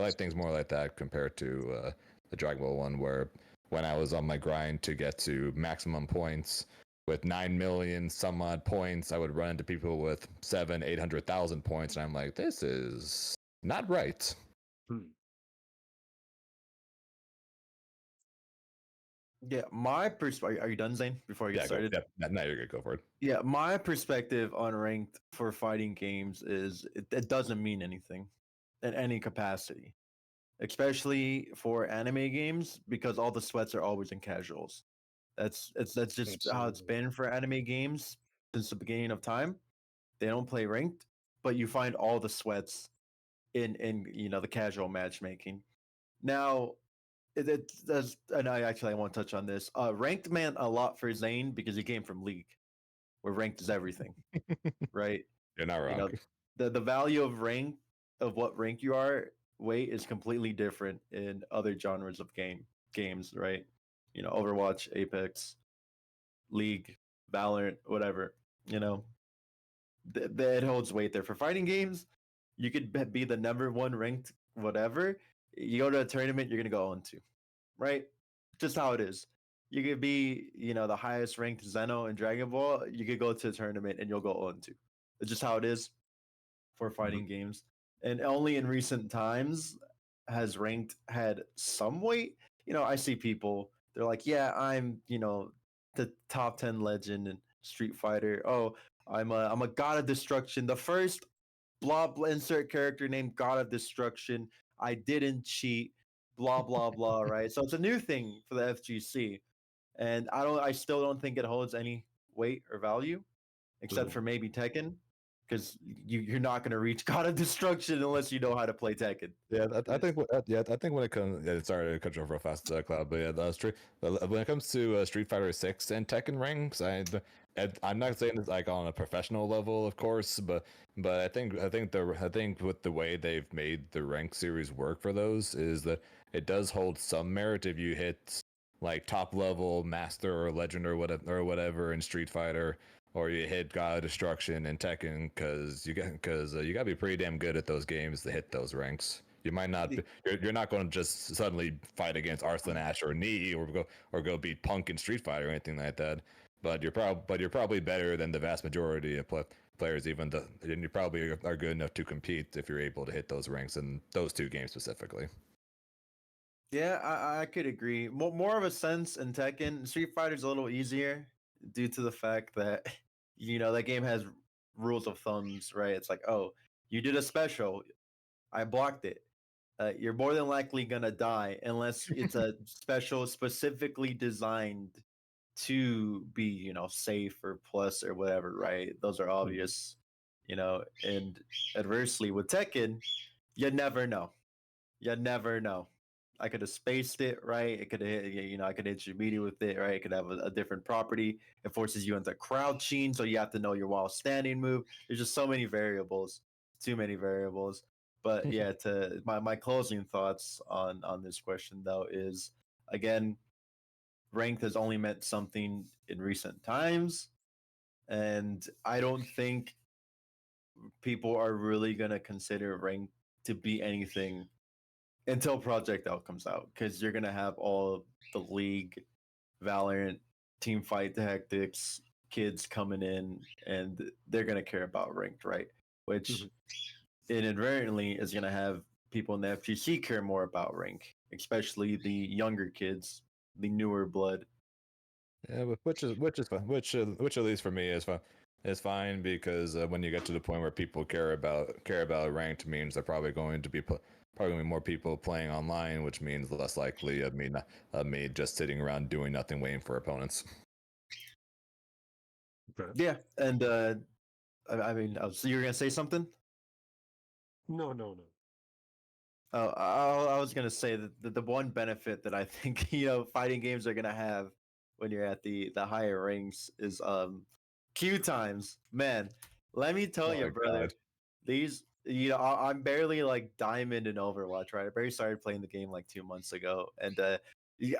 like things more like that compared to the Dragon Ball one, where when I was on my grind to get to maximum points with 9 million some odd points, I would run into people with 800,000 points, and I'm like, this is not right. Hmm. Yeah, my perspective. Are you done, Zane? Before I get started. Now you're good. Go for it. Yeah, my perspective on ranked for fighting games is it doesn't mean anything in any capacity, especially for anime games because all the sweats are always in casuals. That's just how it's Absolutely. been for anime games since the beginning of time. They don't play ranked, but you find all the sweats in the casual matchmaking. Now, it does, and I want to touch on this. Ranked meant a lot for Zane because he came from League, where ranked is everything, right? You're not You wrong. know, the value of rank of what rank you are weight is completely different in other genres of games, right? Overwatch, Apex, League, Valorant, whatever. You know, it holds weight there. For fighting games, you could be the number one ranked whatever. You go to a tournament, you're gonna go on to, right? Just how it is. You could be, the highest ranked Zeno in Dragon Ball. You could go to a tournament and you'll go on to. It's just how it is for fighting games. And only in recent times has ranked had some weight. I see people, they're like, yeah, I'm, the top 10 legend in Street Fighter. Oh, I'm a god of destruction. The first blah blah insert character named God of Destruction. I didn't cheat. Blah blah blah. Right. So it's a new thing for the FGC, and I still don't think it holds any weight or value, except for maybe Tekken, because you're not going to reach God of Destruction unless you know how to play Tekken. Yeah, I think I think when it comes, sorry to cut you off real fast, Cloud, but yeah, that's true. When it comes to Street Fighter 6 and Tekken ranks, I'm not saying it's like on a professional level, of course, but I think with the way they've made the rank series work for those is that it does hold some merit if you hit like top level master or legend or whatever in Street Fighter, or you hit God of Destruction in Tekken, because you gotta be pretty damn good at those games to hit those ranks. You might not. You're not going to just suddenly fight against Arslan Ash or Nee or go beat Punk in Street Fighter or anything like that. But you're probably better than the vast majority of players. And you probably are good enough to compete if you're able to hit those ranks in those 2 games specifically. Yeah, I could agree. More of a sense in Tekken. Street Fighter's a little easier due to the fact that that game has rules of thumbs, right? It's like, oh, you did a special, I blocked it. You're more than likely gonna die unless it's a special specifically designed to be, safe or plus or whatever, right? Those are obvious, and adversely with Tekken, you never know. You never know. I could have spaced it, right? It could have, I could hit your media with it, right? It could have a different property. It forces you into crouching, so you have to know your while standing move. There's just so many variables, too many variables. But yeah, to my closing thoughts on this question though is, again, ranked has only meant something in recent times, and I don't think people are really gonna consider ranked to be anything until Project L comes out, because you're gonna have all the League, Valorant, Teamfight Tactics kids coming in, and they're gonna care about ranked, right? Which inadvertently is gonna have people in the FGC care more about rank, especially the younger kids, the newer blood. Yeah, which is fine. Which at least for me is fine. Is fine because when you get to the point where people care about ranked, means they're probably going to be probably going to be more people playing online, which means less likely of me just sitting around doing nothing waiting for opponents. Okay. Yeah, and I mean, so you were gonna say something? No, no, no. Oh, I was gonna say that the one benefit that I think fighting games are gonna have when you're at the higher ranks is queue times. Man, let me tell Oh you, my brother, God. these I'm barely like diamond in Overwatch, right? I barely started playing the game like 2 months ago, and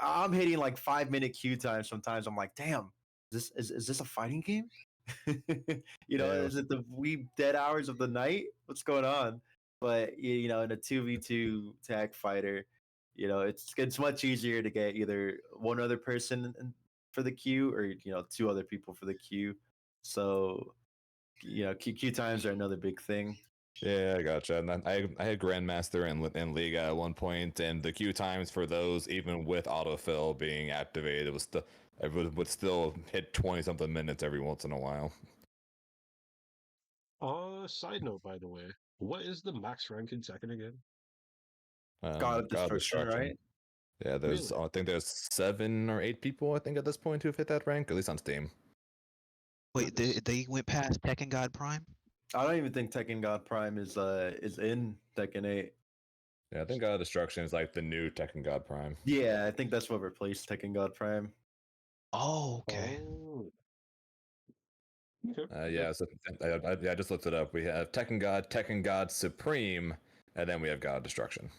I'm hitting like 5 minute queue times. Sometimes I'm like, damn, is this a fighting game? Yeah. Is it the wee dead hours of the night? What's going on? But in a 2v2 tag fighter, it's much easier to get either one other person for the queue, or two other people for the queue. So queue times are another big thing. Yeah, I gotcha. And then I had Grandmaster in Liga at one point, and the queue times for those, even with autofill being activated, was still it would still hit 20 something minutes every once in a while. Side note, by the way, what is the max rank in second again? God of God Destruction, Destruction. right? Yeah, Really? I think there's 7 or 8 people I think at this point who've hit that rank, at least on Steam. Wait, Goodness. they went past Tekken God Prime? I don't even think Tekken God Prime is in Tekken 8. Yeah, I think God Destruction is like the new Tekken God Prime. Yeah, I think that's what replaced Tekken God Prime. Oh, okay. Oh. Okay. Yeah, so I just looked it up. We have Tekken God Supreme, and then we have God Destruction.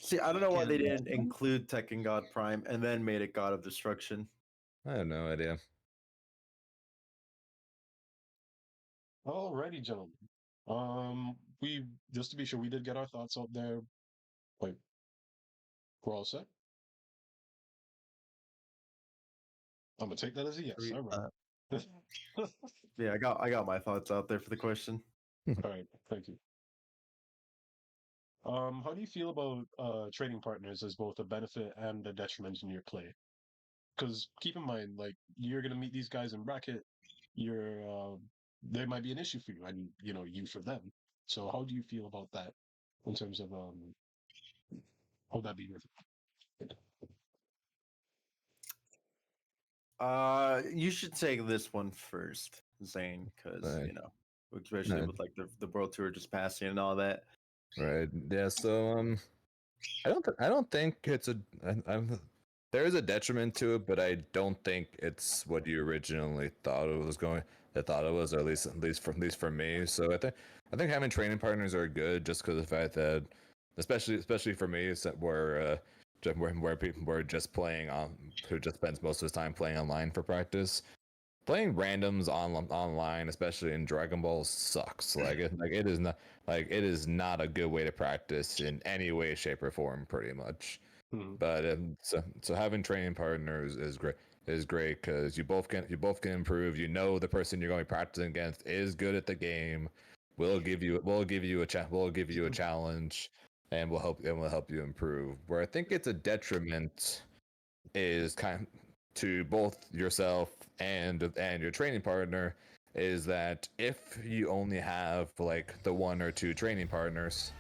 See, I don't know why they And didn't include Tekken God Prime and then made it God of Destruction. I have no idea. Alrighty, gentlemen. We just to be sure we did get our thoughts out there. Wait, we're all set. I'm gonna take that as a yes. All right. Yeah, I got my thoughts out there for the question. All right. Thank you. How do you feel about trading partners as both a benefit and a detriment in your play? Because keep in mind, like you're gonna meet these guys in bracket, you're they might be an issue for you, and you for them. So how do you feel about that in terms of how that be your You should take this one first, Zane, because Right. especially No, with like the World Tour just passing and all that. right. Yeah. So I don't think it's there is a detriment to it, but I don't think it's what you originally thought it was going. I thought it was, or at least for me. So I think having training partners are good, just because of the fact that, especially for me, where people were just playing on, who just spends most of his time playing online for practice. Playing randoms online, especially in Dragon Ball, sucks. It is not a good way to practice in any way, shape, or form, pretty much. Mhm. But so having training partners is great because you both can improve. You know the person you're going to be practicing against is good at the game. We'll give you a challenge, and we'll help you improve. Where I think it's a detriment is kind to both yourself and your training partner is that if you only have like the one or two training partners,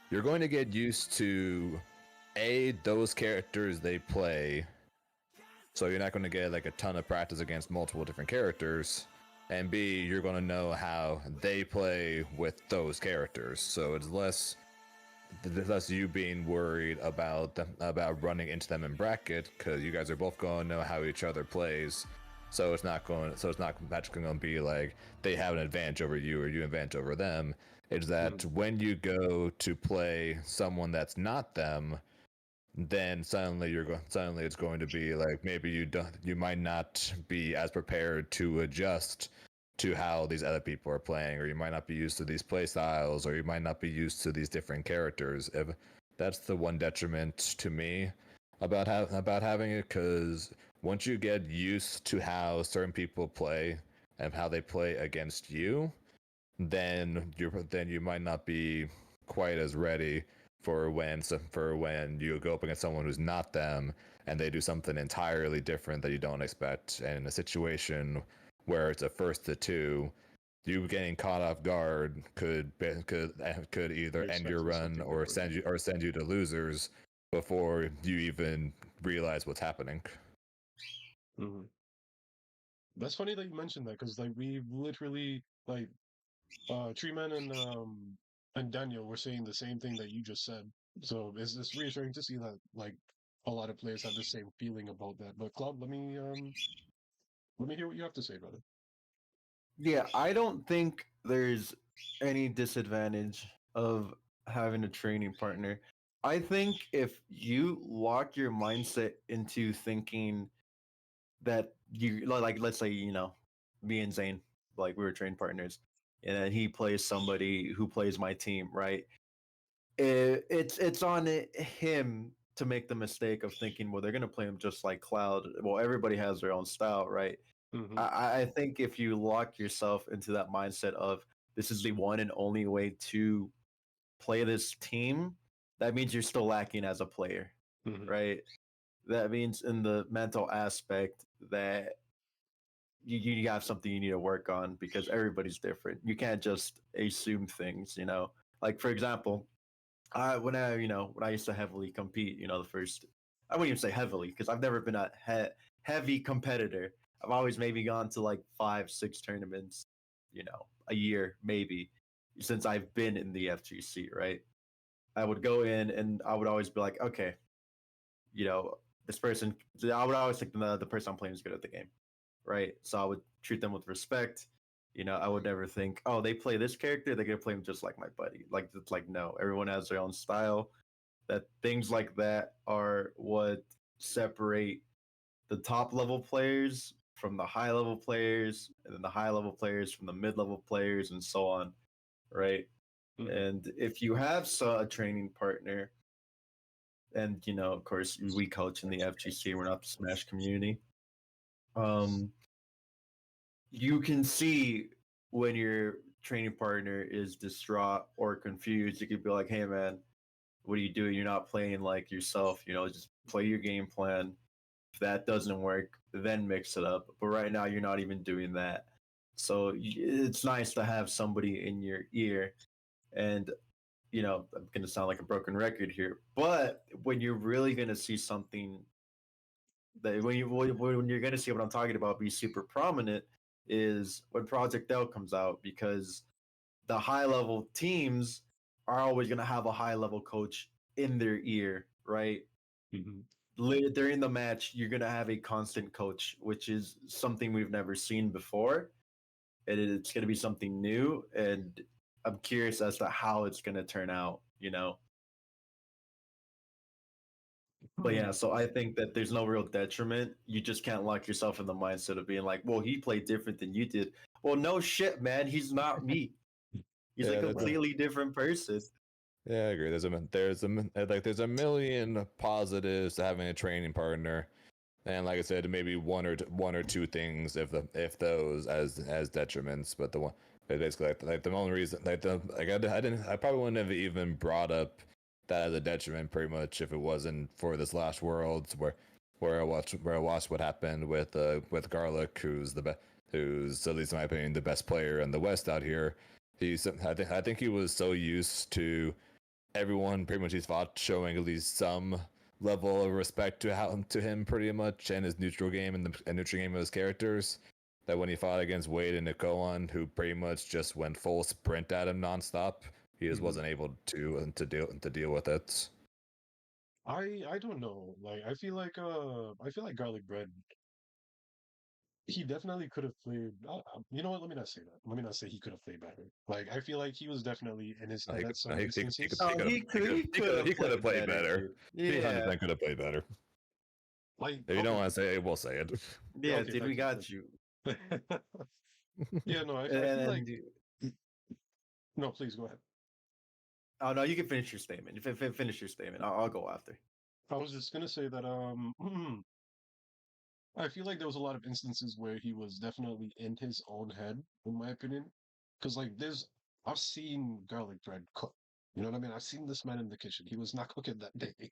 you're going to get used to those characters they play, so you're not going to get like a ton of practice against multiple different characters, and B, you're going to know how they play with those characters, so it's less you being worried about running into them in bracket, because you guys are both going to know how each other plays. So it's not magically going to be like they have an advantage over you or you advantage over them. It's that when you go to play someone that's not them, then suddenly it's going to be like maybe you might not be as prepared to adjust to how these other people are playing, or you might not be used to these play styles, or you might not be used to these different characters. that's the one detriment to me about having it, because once you get used to how certain people play and how they play against you, then you might not be quite as ready for when you go up against someone who's not them and they do something entirely different that you don't expect. And in a situation where it's a first to two, you getting caught off guard could either end your Expecting run something or different. send you to losers before you even realize what's happening. Mhm. That's funny that you mentioned that because like we literally like Treeman and Daniel were saying the same thing that you just said. So it's reassuring to see that like a lot of players have the same feeling about that. But Cloud, let me hear what you have to say, brother. Yeah, I don't think there's any disadvantage of having a training partner. I think if you lock your mindset into thinking that you like, let's say, me and Zane, like we were training partners, and then he plays somebody who plays my team, right? It's on him to make the mistake of thinking, well, they're gonna play him just like Cloud. Well, everybody has their own style, right? Mm-hmm. I think if you lock yourself into that mindset of this is the one and only way to play this team, that means you're still lacking as a player, Mm-hmm. right? That means in the mental aspect that you have something you need to work on because everybody's different. You can't just assume things, Like for example, when I used to heavily compete, the first I wouldn't even say heavily because I've never been a heavy competitor. I've always maybe gone to like 5, 6 tournaments, a year maybe since I've been in the FGC, right? I would go in and I would always be like, okay, this person. I would always think the person I'm playing is good at the game, right? So I would treat them with respect. I would never think, oh, they play this character, they're gonna play him just like my buddy. Like it's like no, everyone has their own style. That things like that are what separate the top level players from the high level players, and then the high level players from the mid level players, and so on, right? Mm-hmm. And if you have a training partner, and of course, we coach in the FGC, we're not the Smash community. You can see when your training partner is distraught or confused. You could be like, "Hey, man, what are you doing? You're not playing like yourself. Just play your game plan. If that doesn't work, then mix it up. But right now, you're not even doing that. So it's nice to have somebody in your ear. And I'm gonna sound like a broken record here, but when you're really gonna see something that when you're gonna see what I'm talking about be super prominent is when Project L comes out, because the high level teams are always gonna have a high level coach in their ear, right? During the match, you're gonna have a constant coach, which is something we've never seen before, and it's gonna be something new. And I'm curious as to how it's gonna turn out. But yeah, so I think that there's no real detriment. You just can't lock yourself in the mindset of being like, well, he played different than you did. Well, no shit, man. He's not me. He's a Yeah, completely different person. yeah, I agree. There's a million positives to having a training partner, and like I said, maybe one or two things if those as detriments. But basically like the only reason I probably wouldn't have even brought up that as a detriment pretty much if it wasn't for this last Worlds where I watched what happened with Garlic, who's at least in my opinion the best player in the West out here. I think he was so used to everyone pretty much he's fought showing at least some level of respect to him pretty much and his neutral game and the neutral game of his characters, that when he fought against Wade and Nikoan, who pretty much just went full sprint at him nonstop, he just wasn't able to deal with it. I don't know. Like I feel like Garlic Bread. He definitely could have played. You know what? Let me not say that. Let me not say he could have played better. Like I feel like he was definitely in his No, head he, at some he, instances. Oh, he could have played played better. dude. He Yeah, 100% could have played better. Like If you don't okay, want to say it, we'll say it. yeah, yeah, okay, dude, we thank you, got thank you. you. Yeah, no, I feel like And no. Please go ahead. Oh no, you can finish your statement. Finish your statement. I'll go after. I was just gonna say that I feel like there was a lot of instances where he was definitely in his own head, in my opinion. Because like I've seen garlic bread cook. You know what I mean? I've seen this man in the kitchen. He was not cooking that day.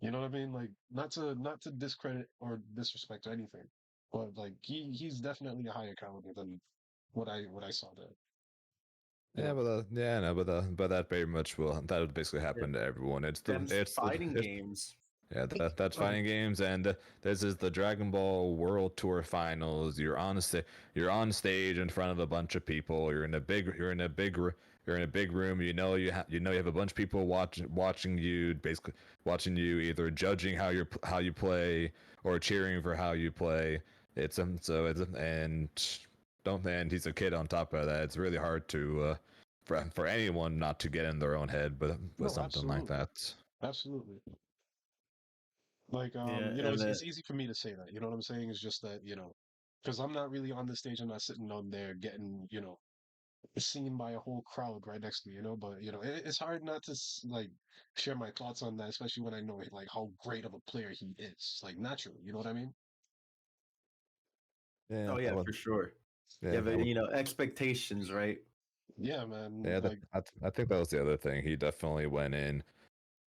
You know what I mean? Like not to discredit or disrespect or anything, but like he's definitely a higher caliber than what I saw there. You Yeah, know? no, but that very much will that would basically Yeah. happen to everyone. Them's fighting games. Yeah, that's fighting games, and this is the Dragon Ball World Tour Finals. You're on stage in front of a bunch of people. You're in a big room. You have a bunch of people watching you, basically watching you, either judging how you play or cheering for how you play. It's so it's and don't and he's a kid on top of that. It's really hard to for anyone not to get in their own head with No, something like absolutely, that. absolutely. Like Yeah, and it's easy for me to say that. You know what I'm saying? It's just that because I'm not really on the stage. I'm not sitting on there getting seen by a whole crowd right next to me. But it's hard not to like share my thoughts on that, especially when I know like how great of a player he is. Like naturally, you know what I mean? Yeah, oh yeah, well, for sure. yeah, Yeah, but expectations, right? Yeah, man. yeah. Like I think that was the other thing. He definitely went in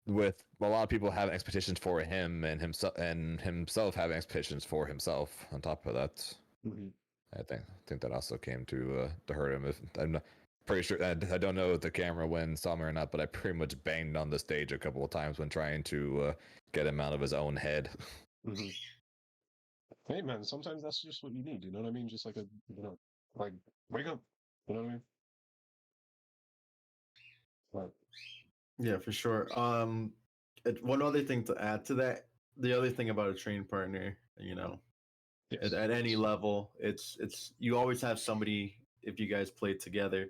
with a lot of people having expectations for him and himself having expectations for himself. On top of that, mhm. I think that also came to hurt him. If I'm not, pretty sure I don't know if the camera when saw me or not, but I pretty much banged on the stage a couple of times when trying to get him out of his own head. Mhm. Hey, man. Sometimes that's just what you need. You know what I mean? Just like like wake up. You know what I mean? Like, Yeah, for sure. One other thing to add to that, the other thing about a training partner, yes. at any level, it's you always have somebody if you guys play together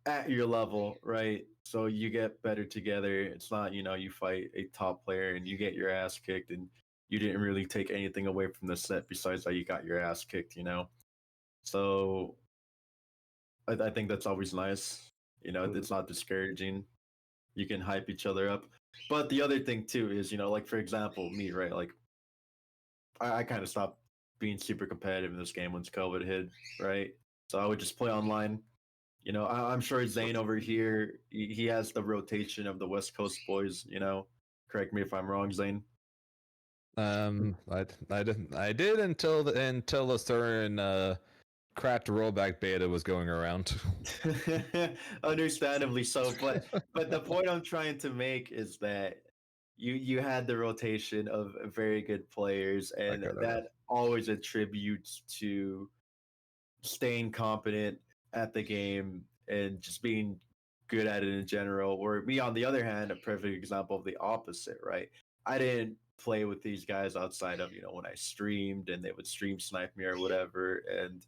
at your level, right? So you get better together. It's not, you fight a top player and you get your ass kicked and you didn't really take anything away from the set besides that you got your ass kicked. So I think that's always nice. Mhm. It's not discouraging. You can hype each other up. But the other thing too is, like for example, me, right? Like I kind of stopped being super competitive in this game once COVID hit, right? So I would just play online. I'm sure Zane over here, he has the rotation of the West Coast boys. Correct me if I'm wrong, Zane. I did until a certain cracked rollback beta was going around. Understandably so, but the point I'm trying to make is that you had the rotation of very good players, and Okay, that always attributes to staying competent at the game and just being good at it in general. Or me, on the other hand, a perfect example of the opposite, right? I didn't play with these guys outside of when I streamed and they would stream snipe me or whatever, and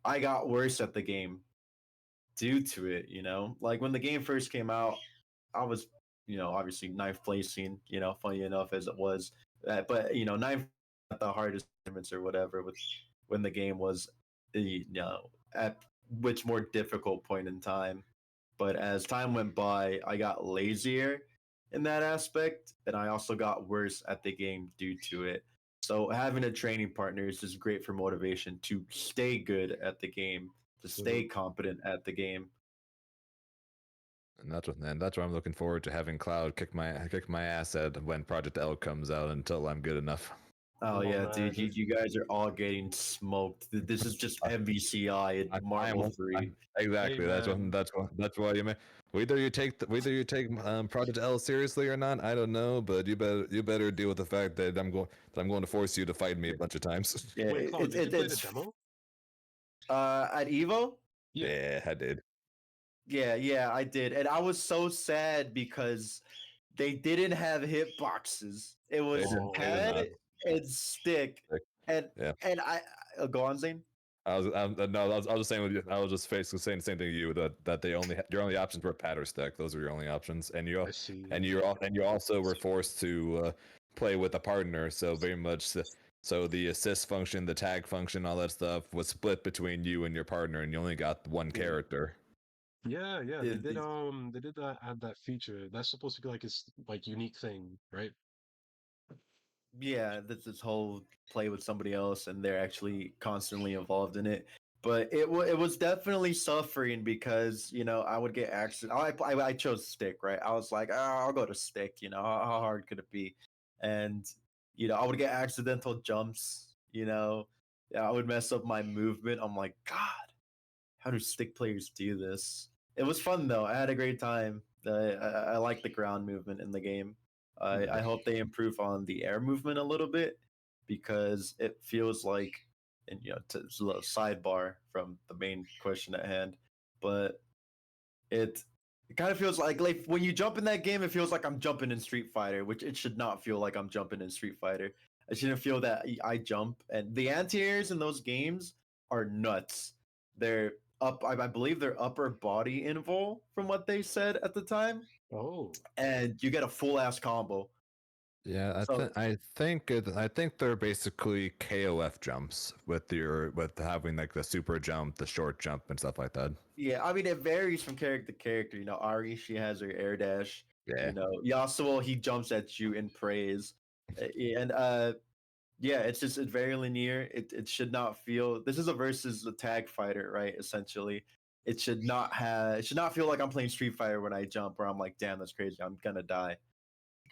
I got worse at the game due to it. Like when the game first came out, I was obviously ninth placing. Funny enough as it was, but ninth at the hardest tournaments or whatever with when the game was at which more difficult point in time. But as time went by, I got lazier in that aspect, and I also got worse at the game due to it. So having a training partner is just great for motivation to stay good at the game, to stay Mhm. competent at the game. And that's what I'm looking forward to, having Cloud kick my ass at when Project L comes out until I'm good enough. Oh Come on, yeah, dude, man. you guys are all getting smoked. This is just MVCI and Marvel 3. Hey, Exactly. man. That's why you may whether you take Project L seriously or not, I don't know, but you better deal with the fact that I'm going to force you to fight me a bunch of times. Yeah, Wait, Claude, did you play the demo? at Evo. Yeah. Yeah, I did. Yeah, I did. And I was so sad because they didn't have hitboxes. It was They did pad not. and stick. And Yeah. and I go on, Zane. No, I was just saying with you. I was just basically saying the same thing to you, that they your only options were pad or stack. Those were your only options, and I see. you also were forced to play with a partner. So very much so the assist function, the tag function, all that stuff was split between you and your partner, and you only got one Yeah. character. Yeah, yeah, The- the- they did that add that feature. That's supposed to be like his like unique thing, right? yeah, this whole play with somebody else, and they're actually constantly involved in it. But it was definitely suffering because I would get accident. I chose stick, right? I was like, I'll go to stick. How hard could it be? And I would get accidental jumps. Yeah, I would mess up my movement. I'm like, God, how do stick players do this? It was fun though. I had a great time. I like the ground movement in the game. I hope they improve on the air movement a little bit because it feels like, and it's a little sidebar from the main question at hand, but it it kind of feels like when you jump in that game, it feels like I'm jumping in Street Fighter, which it should not feel like I'm jumping in Street Fighter. I shouldn't feel that I jump, and the anti-airs in those games are nuts. They're I believe they're upper body invul from what they said at the time, Oh, and you get a full ass combo. Yeah, So I think they're basically KOF jumps with having like the super jump, the short jump, and stuff like that. yeah, I mean it varies from character to character. Ari, she has her air dash. Yeah. Yasuo, he jumps at you in praise. And yeah, it's very linear. It should not feel. This is a versus a tag fighter, right? Essentially, it should not feel like I'm playing Street Fighter when I jump, where I'm like, damn, that's crazy. I'm gonna die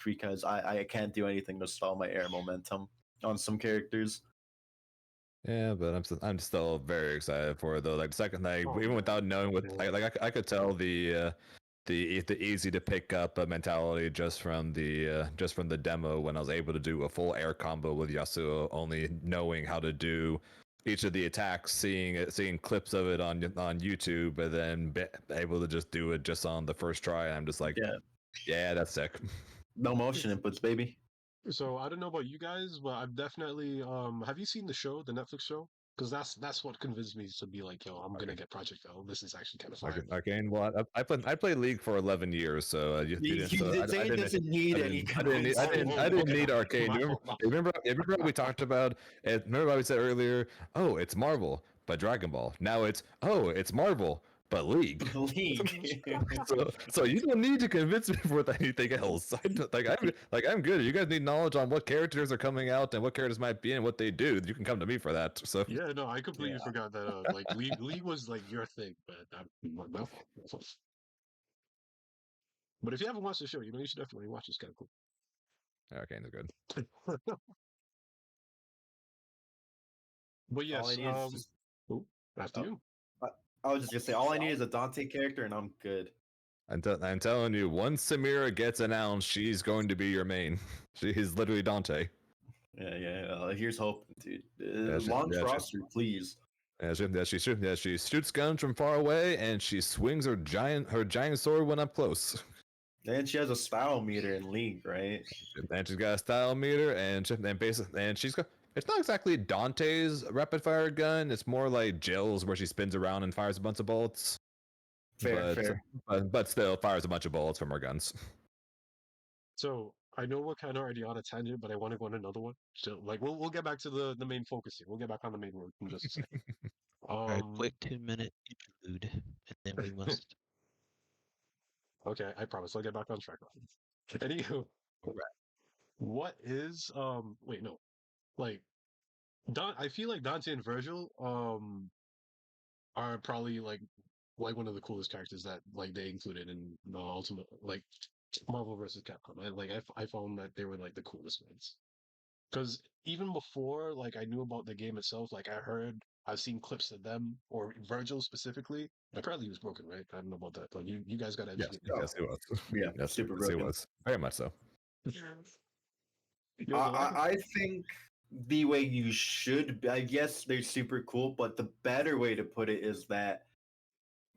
because I can't do anything to stall my air momentum on some characters. Yeah, but I'm still very excited for it though. Like the second, like Oh, even without man. knowing what, Yeah. I could tell the easy to pick up mentality just from the demo when I was able to do a full air combo with Yasuo, only knowing how to do each of the attacks, seeing clips of it on YouTube, and then able to just do it just on the first try. And I'm just like, Yeah, yeah, that's sick. no motion inputs, baby. So I don't know about you guys, but I've definitely have you seen the show, the Netflix show? Because that's what convinced me to be like, yo, I'm gonna get Project L. This is actually kind of fire. Arcane. Well, I played League for 11 years, so Zane doesn't need any convincing. I didn't Okay, need Arcane. my You fault, my remember what we talked about? Remember what we said earlier? Oh, it's Marvel, but Dragon Ball. Now it's Marvel, but League. League. So you don't need to convince me with anything else. I'm good. You guys need knowledge on what characters are coming out and what characters might be and what they do. You can come to me for that. So Yeah, no, I completely Yeah. forgot that. Like League was like your thing, but my fault. My fault. But if you haven't watched the show, you should definitely watch. It's kind of Arcane is good. cool. But All I yes, need is just. oh, after Oh, you. I was just gonna say, all I need is a Dante character, and I'm good. I'm telling you, once Samira gets announced, she's going to be your main. She's literally Dante. Yeah. Here's hope, dude. Yeah, Launch roster, please. She shoots guns from far away, and she swings her giant sword when up close. And she has a style meter in League, right? And she's got a style meter, and she's got. It's not exactly Dante's rapid fire gun. It's more like Jill's, where she spins around and fires a bunch of bullets. Fair. But still fires a bunch of bullets from her guns. So I know we're kind of already on a tangent, but I want to go on another one. So like we'll get back to the main focus here. We'll get back on the main road in just a second. All right, Um, quick 2-minute interlude, and then we must. okay, I promise I'll get back on track. Anywho, what is wait, no, like I feel like Dante and Virgil are probably like one of the coolest characters that like they included in the Ultimate like Marvel versus Capcom. I found that they were like the coolest ones. Because even before like I knew about the game itself, like I've seen clips of them or Virgil specifically. Apparently he was broken, right? I don't know about that. But you guys gotta Yes, educate yes, it was. Yeah, Yes, super yes, it broken. was. Very much so. me. Yo, the lack of I think the way you should, I guess they're super cool, but the better way to put it is that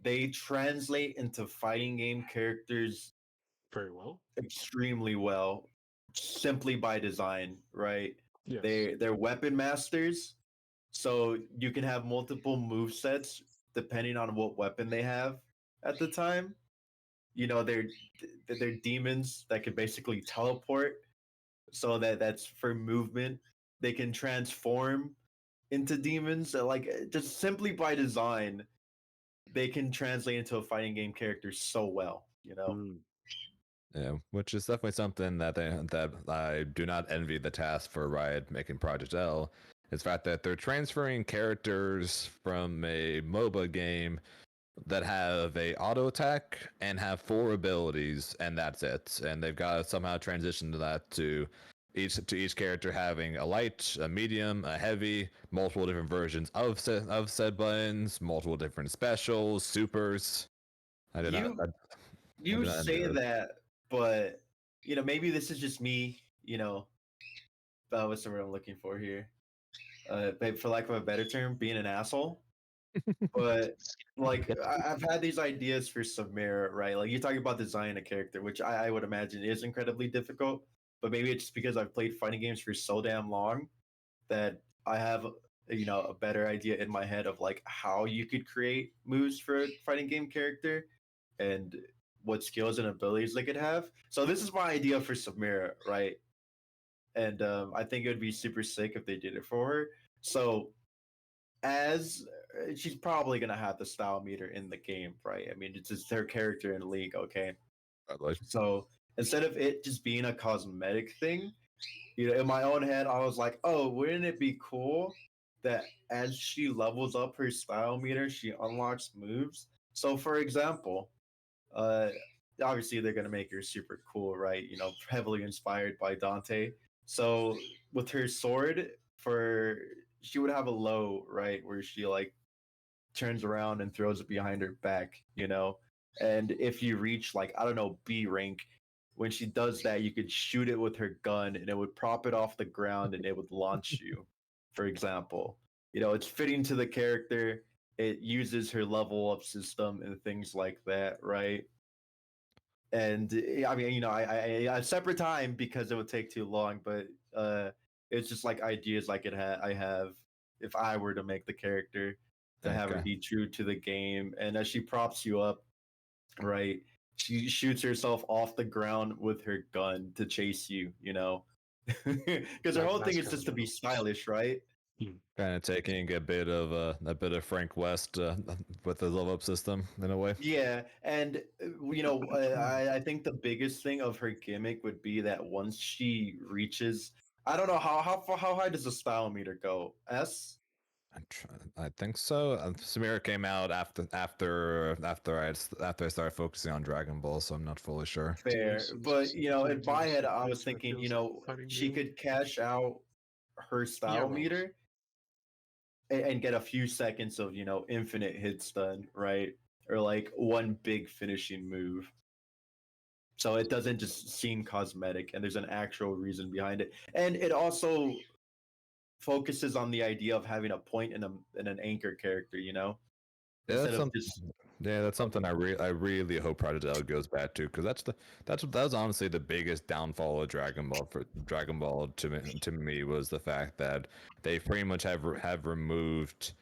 they translate into fighting game characters very well. extremely well, simply by design, right? Yes. They're weapon masters, so you can have multiple move sets depending on what weapon they have at the time. They're demons that can basically teleport, so that's for movement. They can transform into demons, just simply by design. they can translate into a fighting game character so well. You know. Mm. Yeah, which is definitely something that I do not envy the task for Riot making Project L. Is the fact that they're transferring characters from a MOBA game that have a auto attack and have 4 abilities, and that's it. And they've got to somehow transition to that to each character having a light, a medium, a heavy, multiple different versions of said buttons, multiple different specials, supers. I did not. You I you did not envy say that. that, but maybe this is just me. What's the word I'm looking for here? For lack of a better term, being an asshole. But like, I've had these ideas for Samira, right? Like, you're talking about designing a character, which I would imagine is incredibly difficult. But maybe it's just because I've played fighting games for so damn long that I have a better idea in my head of like how you could create moves for a fighting game character and what skills and abilities they could have. So this is my idea for Samira, right? And I think it would be super sick if they did it for her. So as she's probably gonna have the style meter in the game, right? I mean, it's just her character in League, okay? Probably. So instead of it just being a cosmetic thing, in my own head, I was like, oh, wouldn't it be cool that as she levels up her style meter, she unlocks moves? So, for example, uh, obviously they're gonna make her super cool, right? Heavily inspired by Dante. So with her sword, she would have a low, right, where she like turns around and throws it behind her back. And if you reach like, I don't know, B rank, when she does that, you could shoot it with her gun and it would prop it off the ground and it would launch you, for example. It's fitting to the character. It uses her level up system and things like that, right? And I mean, I a separate time because it would take too long, but it's just like ideas I have if I were to make the character to have her Okay. be true to the game. And as she props you up, right, she shoots herself off the ground with her gun to chase you. Because her whole thing That's is kind just of to be stylish, right? Kind of taking a bit of Frank West with the level up system in a way. Yeah, and I think the biggest thing of her gimmick would be that once she reaches, I don't know how high does the style meter go? S? I think so. Samira came out after I started focusing on Dragon Ball, so I'm not fully sure. Fair, but in my head, I was thinking, she game. could cash out her style Euros. meter and get a few seconds of infinite hit stun, right? Or like one big finishing move. So it doesn't just seem cosmetic and there's an actual reason behind it. And it also focuses on the idea of having a point in an anchor character. Yeah, Instead that's of some. just Yeah, that's something I really hope Project L goes back to, because that was honestly the biggest downfall of Dragon Ball to me was the fact that they pretty much have removed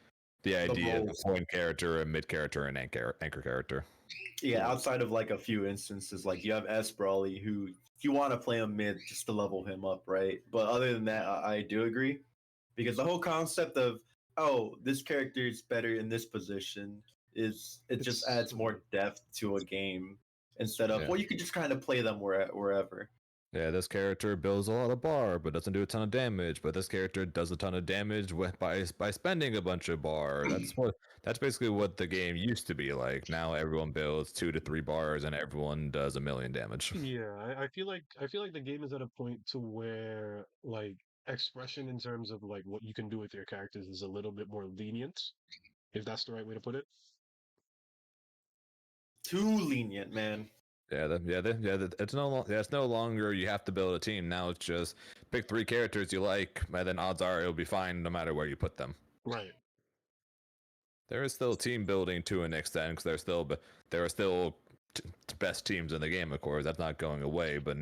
the the idea of roles. a point character, a mid character, and anchor character. Yeah, outside of like a few instances, like you have S Brawly, who you want to play him mid just to level him up, right? But other than that, I do agree, because the whole concept of, oh, this character is better in this position, it just It's adds more depth to a game instead of, Yeah. well, you could just kind of play them wherever. Yeah, this character builds a lot of bar, but doesn't do a ton of damage. But this character does a ton of damage by spending a bunch of bar. That's basically what the game used to be like. Now everyone builds 2 to 3 bars, and everyone does 1 million damage. Yeah, I feel like the game is at a point to where like expression in terms of like what you can do with your characters is a little bit more lenient, if that's the right way to put it. Too lenient, man. It's no longer you have to build a team. Now it's just pick 3 characters you like, and then odds are it'll be fine no matter where you put them. Right. There is still team building to an extent, because there are still best teams in the game. Of course, that's not going away. But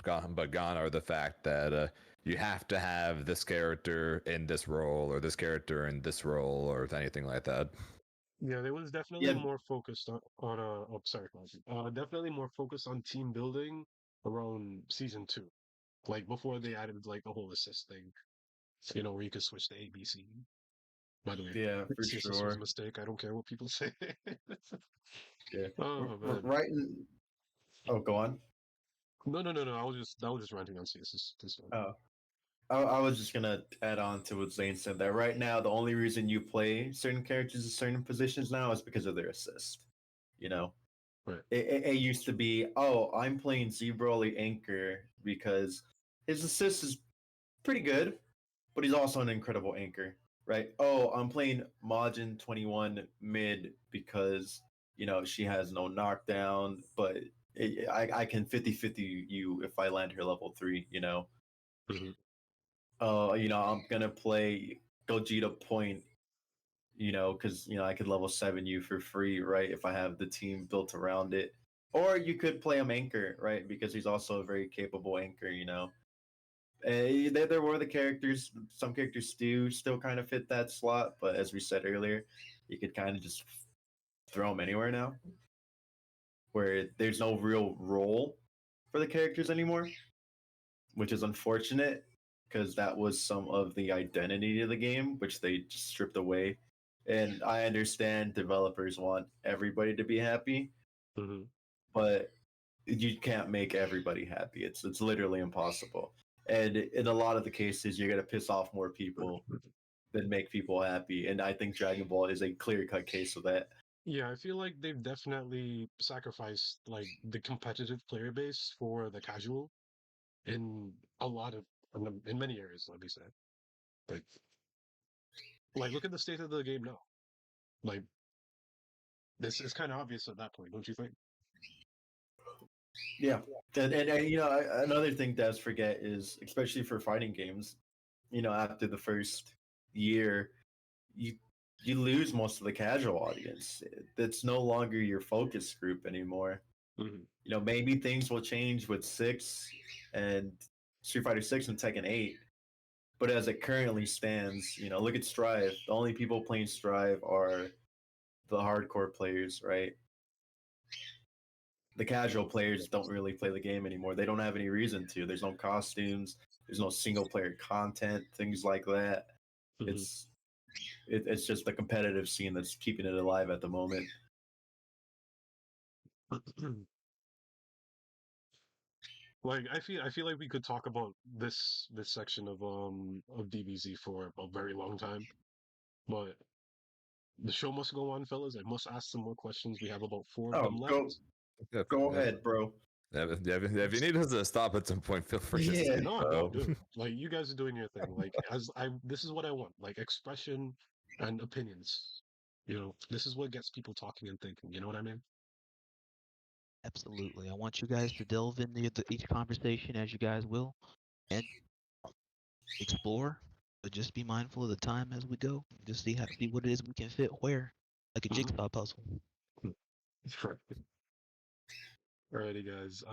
gone are the fact that you have to have this character in this role, or this character in this role, or anything like that. Yeah, there was definitely Yeah, more focused on oh sorry, Clancy. Definitely more focused on team building around season 2. Like before they added like the whole assist thing, where you could switch to ABC. By the way, Yeah, for CSS was a sure. mistake. I don't care what people say. Yeah. Oh man. Right. Oh, go on. No. I was just ranting on CSS. This one. Oh, I was just gonna add on to what Zane said. That right now, the only reason you play certain characters in certain positions now is because of their assist. You know, Right. it used to be, oh, I'm playing Z-Broly Anchor because his assist is pretty good, but he's also an incredible anchor, right? Oh, I'm playing Majin 21 mid because she has no knockdown, but I can 50-50 you if I land her level 3. Mhm. I'm gonna play Gogeta Point, because I could level 7 you for free, right? If I have the team built around it. Or you could play him anchor, right? Because he's also a very capable anchor. There were the characters. Some characters do still kind of fit that slot, but as we said earlier, you could kind of just throw them anywhere now, where there's no real role for the characters anymore, which is unfortunate because that was some of the identity of the game, which they just stripped away. And I understand developers want everybody to be happy, Mhm. but you can't make everybody happy. It's literally impossible. And in a lot of the cases, you're gonna piss off more people than make people happy. And I think Dragon Ball is a clear cut case of that. Yeah, I feel like they've definitely sacrificed like the competitive player base for the casual in a lot of in many areas. Let me say, like, look at the state of the game now. Like, this is kind of obvious at that point, don't you think? Yeah, and another thing devs forget is, especially for fighting games, after the first year, you you lose most of the casual audience. That's no longer your focus group anymore. Hmm. Maybe things will change with 6 and Street Fighter 6 and Tekken 8. But as it currently stands, look at Strive. The only people playing Strive are the hardcore players, right? The casual players don't really play the game anymore. They don't have any reason to. There's no costumes. There's no single player content, things like that. Hmm. It's it's just the competitive scene that's keeping it alive at the moment. Like, I feel like we could talk about this section of DBZ for a very long time, but the show must go on, fellas. I must ask some more questions. We have about four of Oh, them go left. go ahead, bro. If you need us to stop at some point, feel free to Yeah. say No, no, so. dude. Like, you guys are doing your thing. Like, this is what I want. Like, expression and opinions. This is what gets people talking and thinking. You know what I mean? Absolutely. I want you guys to delve into each conversation as you guys will and explore, but just be mindful of the time as we go. Just see what it is we can fit where, like a Mhm. jigsaw puzzle. Sure. Alrighty, guys.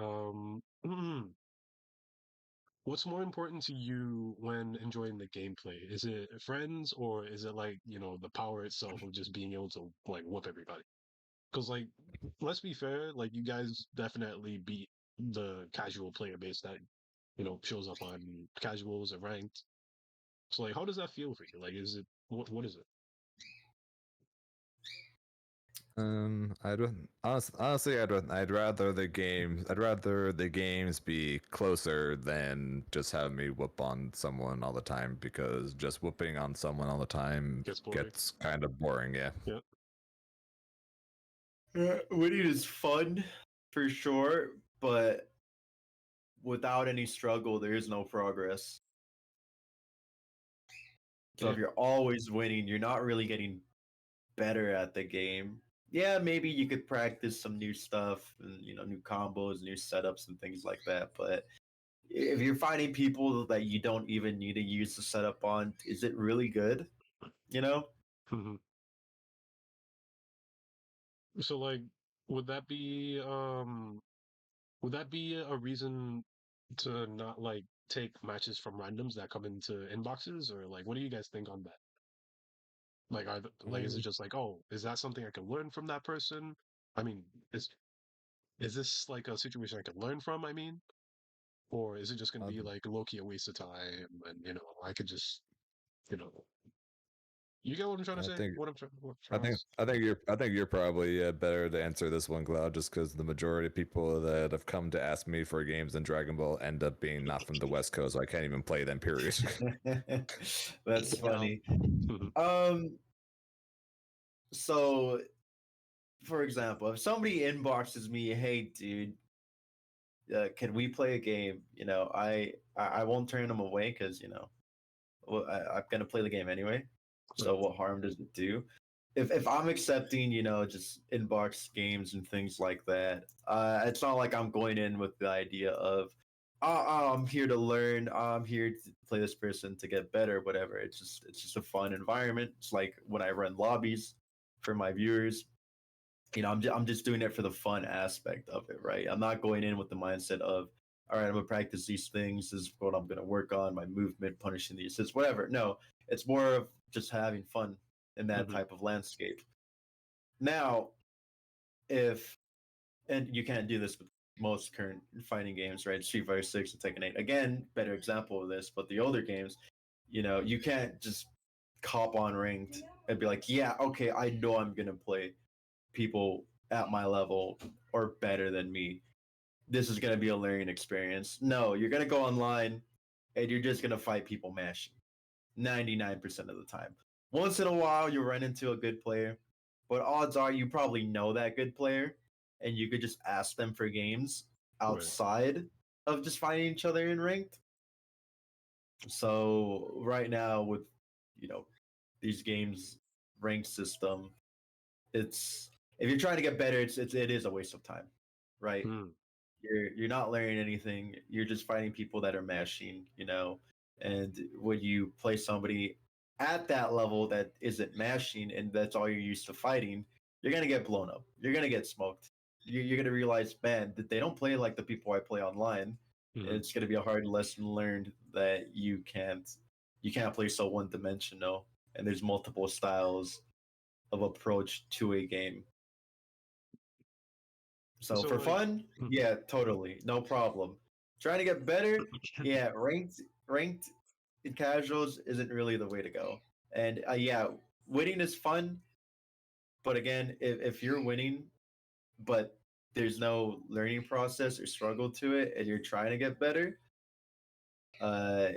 What's more important to you when enjoying the gameplay? Is it friends or is it like, the power itself of just being able to like whoop everybody? Because like, let's be fair, like you guys definitely beat the casual player base that, shows up on casuals or ranked. So like, how does that feel for you? Like, is it what is it? I don't honestly. I'd rather the games be closer than just have me whoop on someone all the time because just whooping on someone all the time Gets boring. gets kind of boring. Yeah. Yeah. Winning is fun for sure, but without any struggle, there is no progress. So if Yeah. you're always winning, you're not really getting better at the game. Yeah, maybe you could practice some new stuff and new combos, new setups and things like that, but if you're finding people that you don't even need to use the setup on, is it really good? You know? Mhm. So like, would that be um would that be a reason to not like take matches from randoms that come into inboxes, or like, what do you guys think on that? Like, like, is it just like, oh, is that something I can learn from that person? I mean, is this like a situation I can learn from? I mean, or is it just going to be Um, like low key a waste of time, and I could just, you know, You get what I'm trying to I say? think What I'm trying to I think you're probably better to answer this one, Cloud, just because the majority of people that have come to ask me for games in Dragon Ball end up being not from the West Coast, so I can't even play them. Period. That's You know, funny. Mhm. So for example, if somebody inboxes me, hey dude, can we play a game? I won't turn them away because well, I'm gonna play the game anyway. So Right. what harm does it do? If I'm accepting, just inbox games and things like that, it's not like I'm going in with the idea of, I'm here to learn, I'm here to play this person to get better, whatever. It's just a fun environment. It's like when I run lobbies for my viewers. I'm just doing it for the fun aspect of it, right? I'm not going in with the mindset of, all right, I'm gonna practice these things. This is what I'm gonna work on, my movement, punishing the assists, whatever. No, it's more of just having fun in that Mhm. type of landscape. Now, if and you can't do this with most current fighting games, right? Street Fighter 6 and Tekken 8. Again, better example of this, but the older games, you can't just cop on ranked and be like, yeah, okay, I know I'm gonna play people at my level or better than me. This is going to be a learning experience. No, you're going to go online and you're just going to fight people mashing 99% of the time. Once in a while, you'll run into a good player, but odds are you probably know that good player and you could just ask them for games Right. outside of just fighting each other in ranked. So, right now, with these games ranked system, it's if you're trying to get better, it is a waste of time, right? Mm. You're not learning anything. You're just fighting people that are mashing. And when you play somebody at that level that isn't mashing and that's all you're used to fighting, you're gonna get blown up. You're gonna get smoked. You're gonna realize, man, that they don't play like the people I play online. Mhm. It's gonna be a hard lesson learned that you can't play so one dimensional. And there's multiple styles of approach to a game. So So for like, fun, mhm. yeah, totally, no problem. Trying to get better, yeah, ranked in casuals isn't really the way to go. And yeah, winning is fun, but again, if you're winning, but there's no learning process or struggle to it, and you're trying to get better, uh,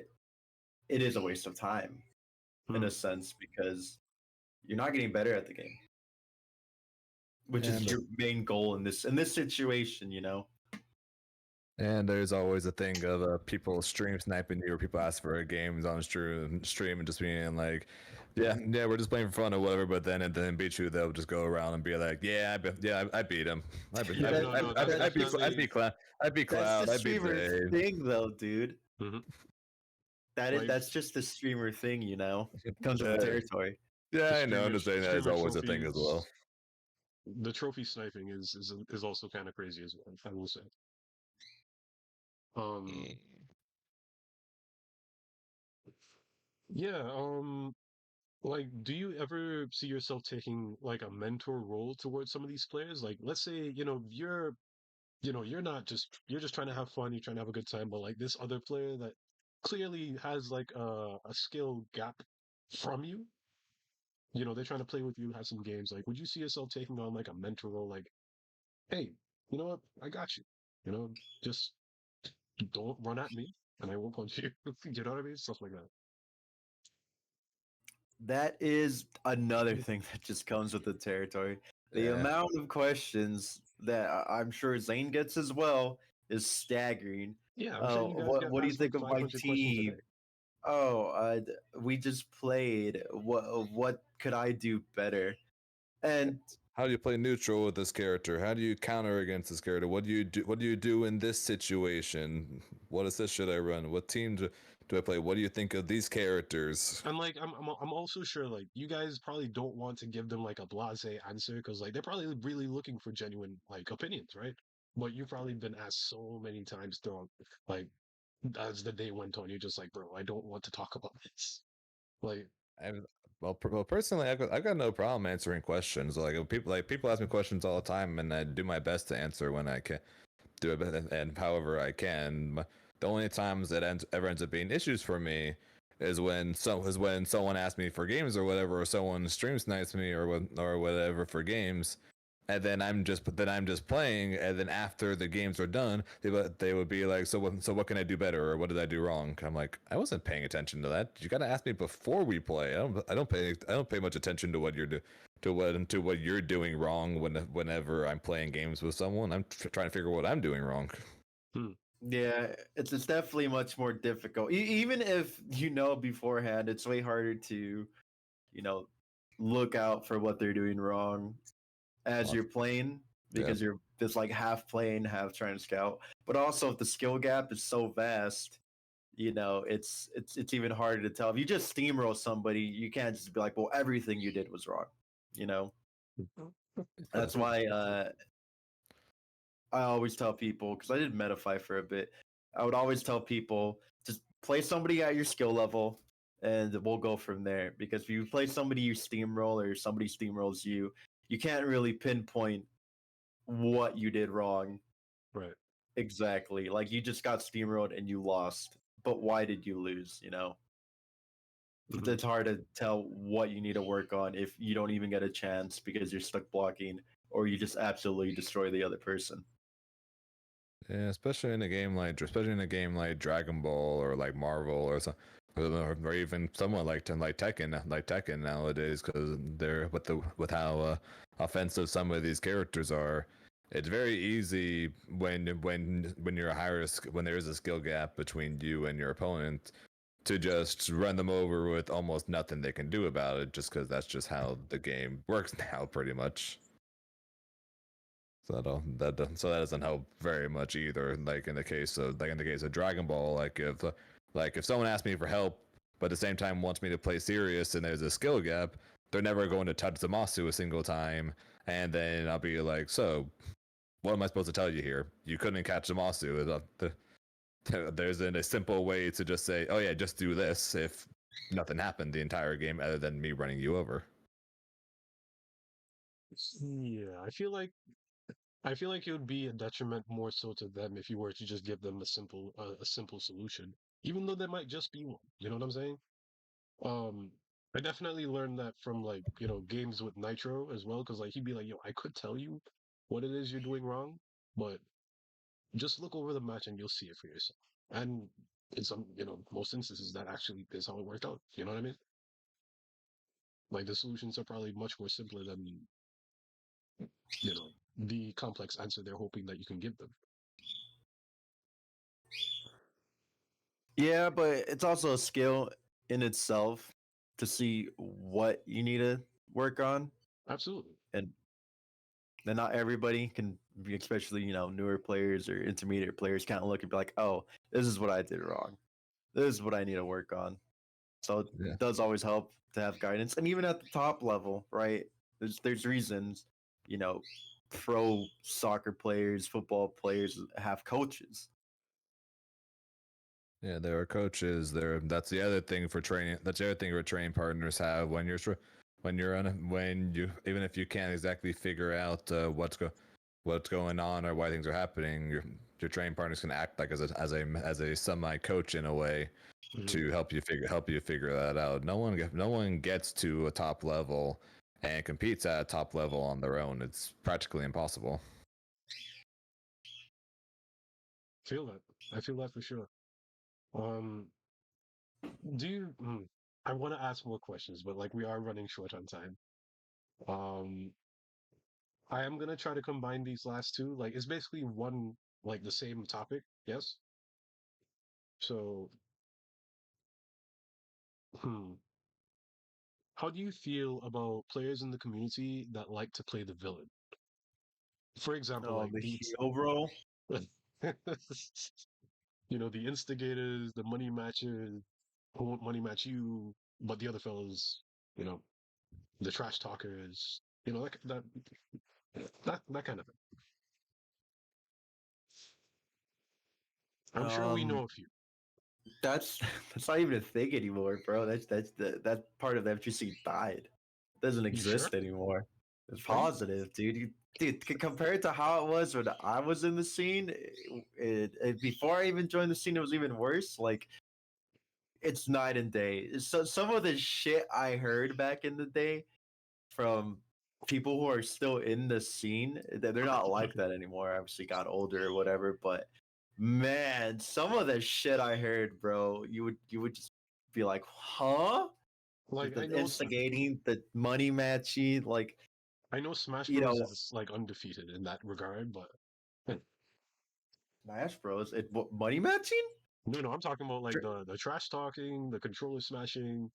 it is a waste of time in a Mm. sense because you're not getting better at the game, which is And your main goal in this situation. and there's always a thing of people stream sniping you, or people ask for games on stream and just being like, yeah, we're just playing for fun or whatever. But then beat you, they'll just go around and be like, I beat him. Yeah, no, no, that's definitely I beat That's the Cloud. I beat streamer Dave. thing, though, dude. Mhm. Like That's just the streamer thing. Comes with the Uh, territory. yeah, the I know. I'm just saying that is streamer always a thing as well. trophies. The trophy sniping is also kind of crazy as well. I will say. Um. eh, Yeah. Like, do you ever see yourself taking like a mentor role towards some of these players? Like, let's say, you're not just you're just trying to have fun, you're trying to have a good time, but like this other player that clearly has like a skill gap from you, they're trying to play with you, have some games. Like, would you see yourself taking on like a mentor role, like, hey, you know what, I got you, just don't run at me and I won't punch you. You know what I mean? Stuff like that. That is another thing that just comes with the territory. The Yeah. amount of questions that I'm sure Zane gets as well is staggering. Yeah, I'm sure Oh, you guys what get what do you asked like think of my 500 questions a team? day. Oh, we just played. What could I do better? And How do you play neutral with this character? How do you counter against this character? What do you do? What do you do in this situation? What assist should I run? What team do I play? What do you think of these characters? And like I'm also sure like you guys probably don't want to give them like a blasé answer because like they're probably really looking for genuine like opinions, right? But you've probably been asked so many times throughout like as the day went on, you're just like, bro, I don't want to talk about this. Like, I've, well, personally, I've got no problem answering questions. People ask me questions all the time, and I do my best to answer when I can, do it, and however I can. The only times that ever ends up being issues for me is when someone asks me for games or whatever, or someone stream snipes me or whatever for games, and then I'm just playing, and then after the games are done, they would be like, so what can I do better, or what did I do wrong? I'm like, I wasn't paying attention to that. You gotta ask me before we play. I don't pay much attention to what you're doing wrong whenever I'm playing games with someone. I'm trying to figure out what I'm doing wrong. Yeah, it's definitely much more difficult. Even if you know beforehand, it's way harder to, you know, look out for what they're doing wrong as you're playing because you're just like half playing, half trying to scout. But also, if the skill gap is so vast, you know, it's even harder to tell. If you just steamroll somebody, you can't just be like, well, everything you did was wrong. You know, that's why I always tell people, because I did Metafy for a bit. I would always tell people just play somebody at your skill level, and we'll go from there. Because if you play somebody you steamroll or somebody steamrolls you, you can't really pinpoint what you did wrong. Right. Exactly. Like you just got steamrolled and you lost. But why did you lose? You know? Mhm. It's hard to tell what you need to work on if you don't even get a chance because you're stuck blocking or you just absolutely destroy the other person. Yeah, especially in a game like Dragon Ball or like Marvel or some, or even someone like Tekken nowadays, because they're with how offensive some of these characters are. It's very easy when you're when there is a skill gap between you and your opponent to just run them over with almost nothing they can do about it, just because that's just how the game works now, pretty much. So that doesn't help very much either. Like in the case of Dragon Ball, if someone asks me for help, but at the same time wants me to play serious and there's a skill gap, they're never going to touch Zamasu a single time, and then I'll be like, so what am I supposed to tell you here? You couldn't catch Zamasu. There's a simple way to just say, oh yeah, just do this if nothing happened the entire game other than me running you over. Yeah, I feel like it would be a detriment more so to them if you were to just give them a simple solution, even though there might just be one. You know what I'm saying? Um, I definitely learned that from like games with Nitro as well, because like he'd be like, "Yo, I could tell you what it is you're doing wrong, but just look over the match and you'll see it for yourself." And in some most instances that actually is how it worked out. You know what I mean? Like the solutions are probably much more simpler than the complex answer they're hoping that you can give them. Yeah, but it's also a skill in itself to see what you need to work on. Absolutely. And not everybody can be, especially, newer players or intermediate players can't look and be like, oh, this is what I did wrong. This is what I need to work on. So Yeah. it does always help to have guidance. And even at the top level, right? There's reasons, pro soccer players, football players have coaches. Yeah, there are coaches. That's the other thing for training. That's the other thing your training partners have when you even if you can't exactly figure out what's going on or why things are happening, your training partners can act like as a semi coach in a way to help you figure that out. No one gets to a top level and competes at a top level on their own. It's practically impossible. Feel that. I feel that for sure. Do you? I want to ask more questions, but like we are running short on time. Um, I am gonna try to combine these last two. Like it's basically one, like the same topic. Yes. So, hmm, how do you feel about players in the community that like to play the villain? For example, Oh, like the the heel roll. the instigators, the money matchers who won't money match you, but the other fellas, you know, the trash talkers, that kind of thing. I'm sure we know Um, a few. that's that's not even a thing anymore, bro. That part of the FGC died. It doesn't You sure? exist anymore. It's Are you? positive, dude. Compared to how it was when I was in the scene, before I even joined the scene, it was even worse. Like it's night and day. So some of the shit I heard back in the day from people who are still in the scene, that they're not like that anymore. Obviously, got older or whatever. But man, some of the shit I heard, bro, you would just be like, huh? Like The instigating, the money matching, like I know Smash you Bros know, is like undefeated in that regard, but Smash Bros. Money matching. no, I'm talking about like Sure. the trash talking, the controller smashing,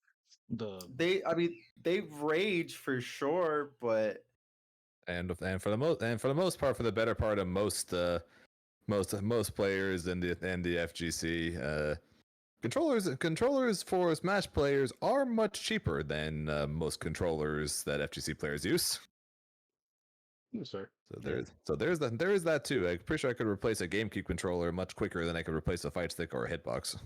the I mean, they rage for sure, but And for the most part, for the better part of most players in the FGC, controllers for Smash players are much cheaper than most controllers that FGC players use. sorry. So Yeah. there is that too. I'm pretty sure I could replace a GameCube controller much quicker than I could replace a fight stick or a hitbox.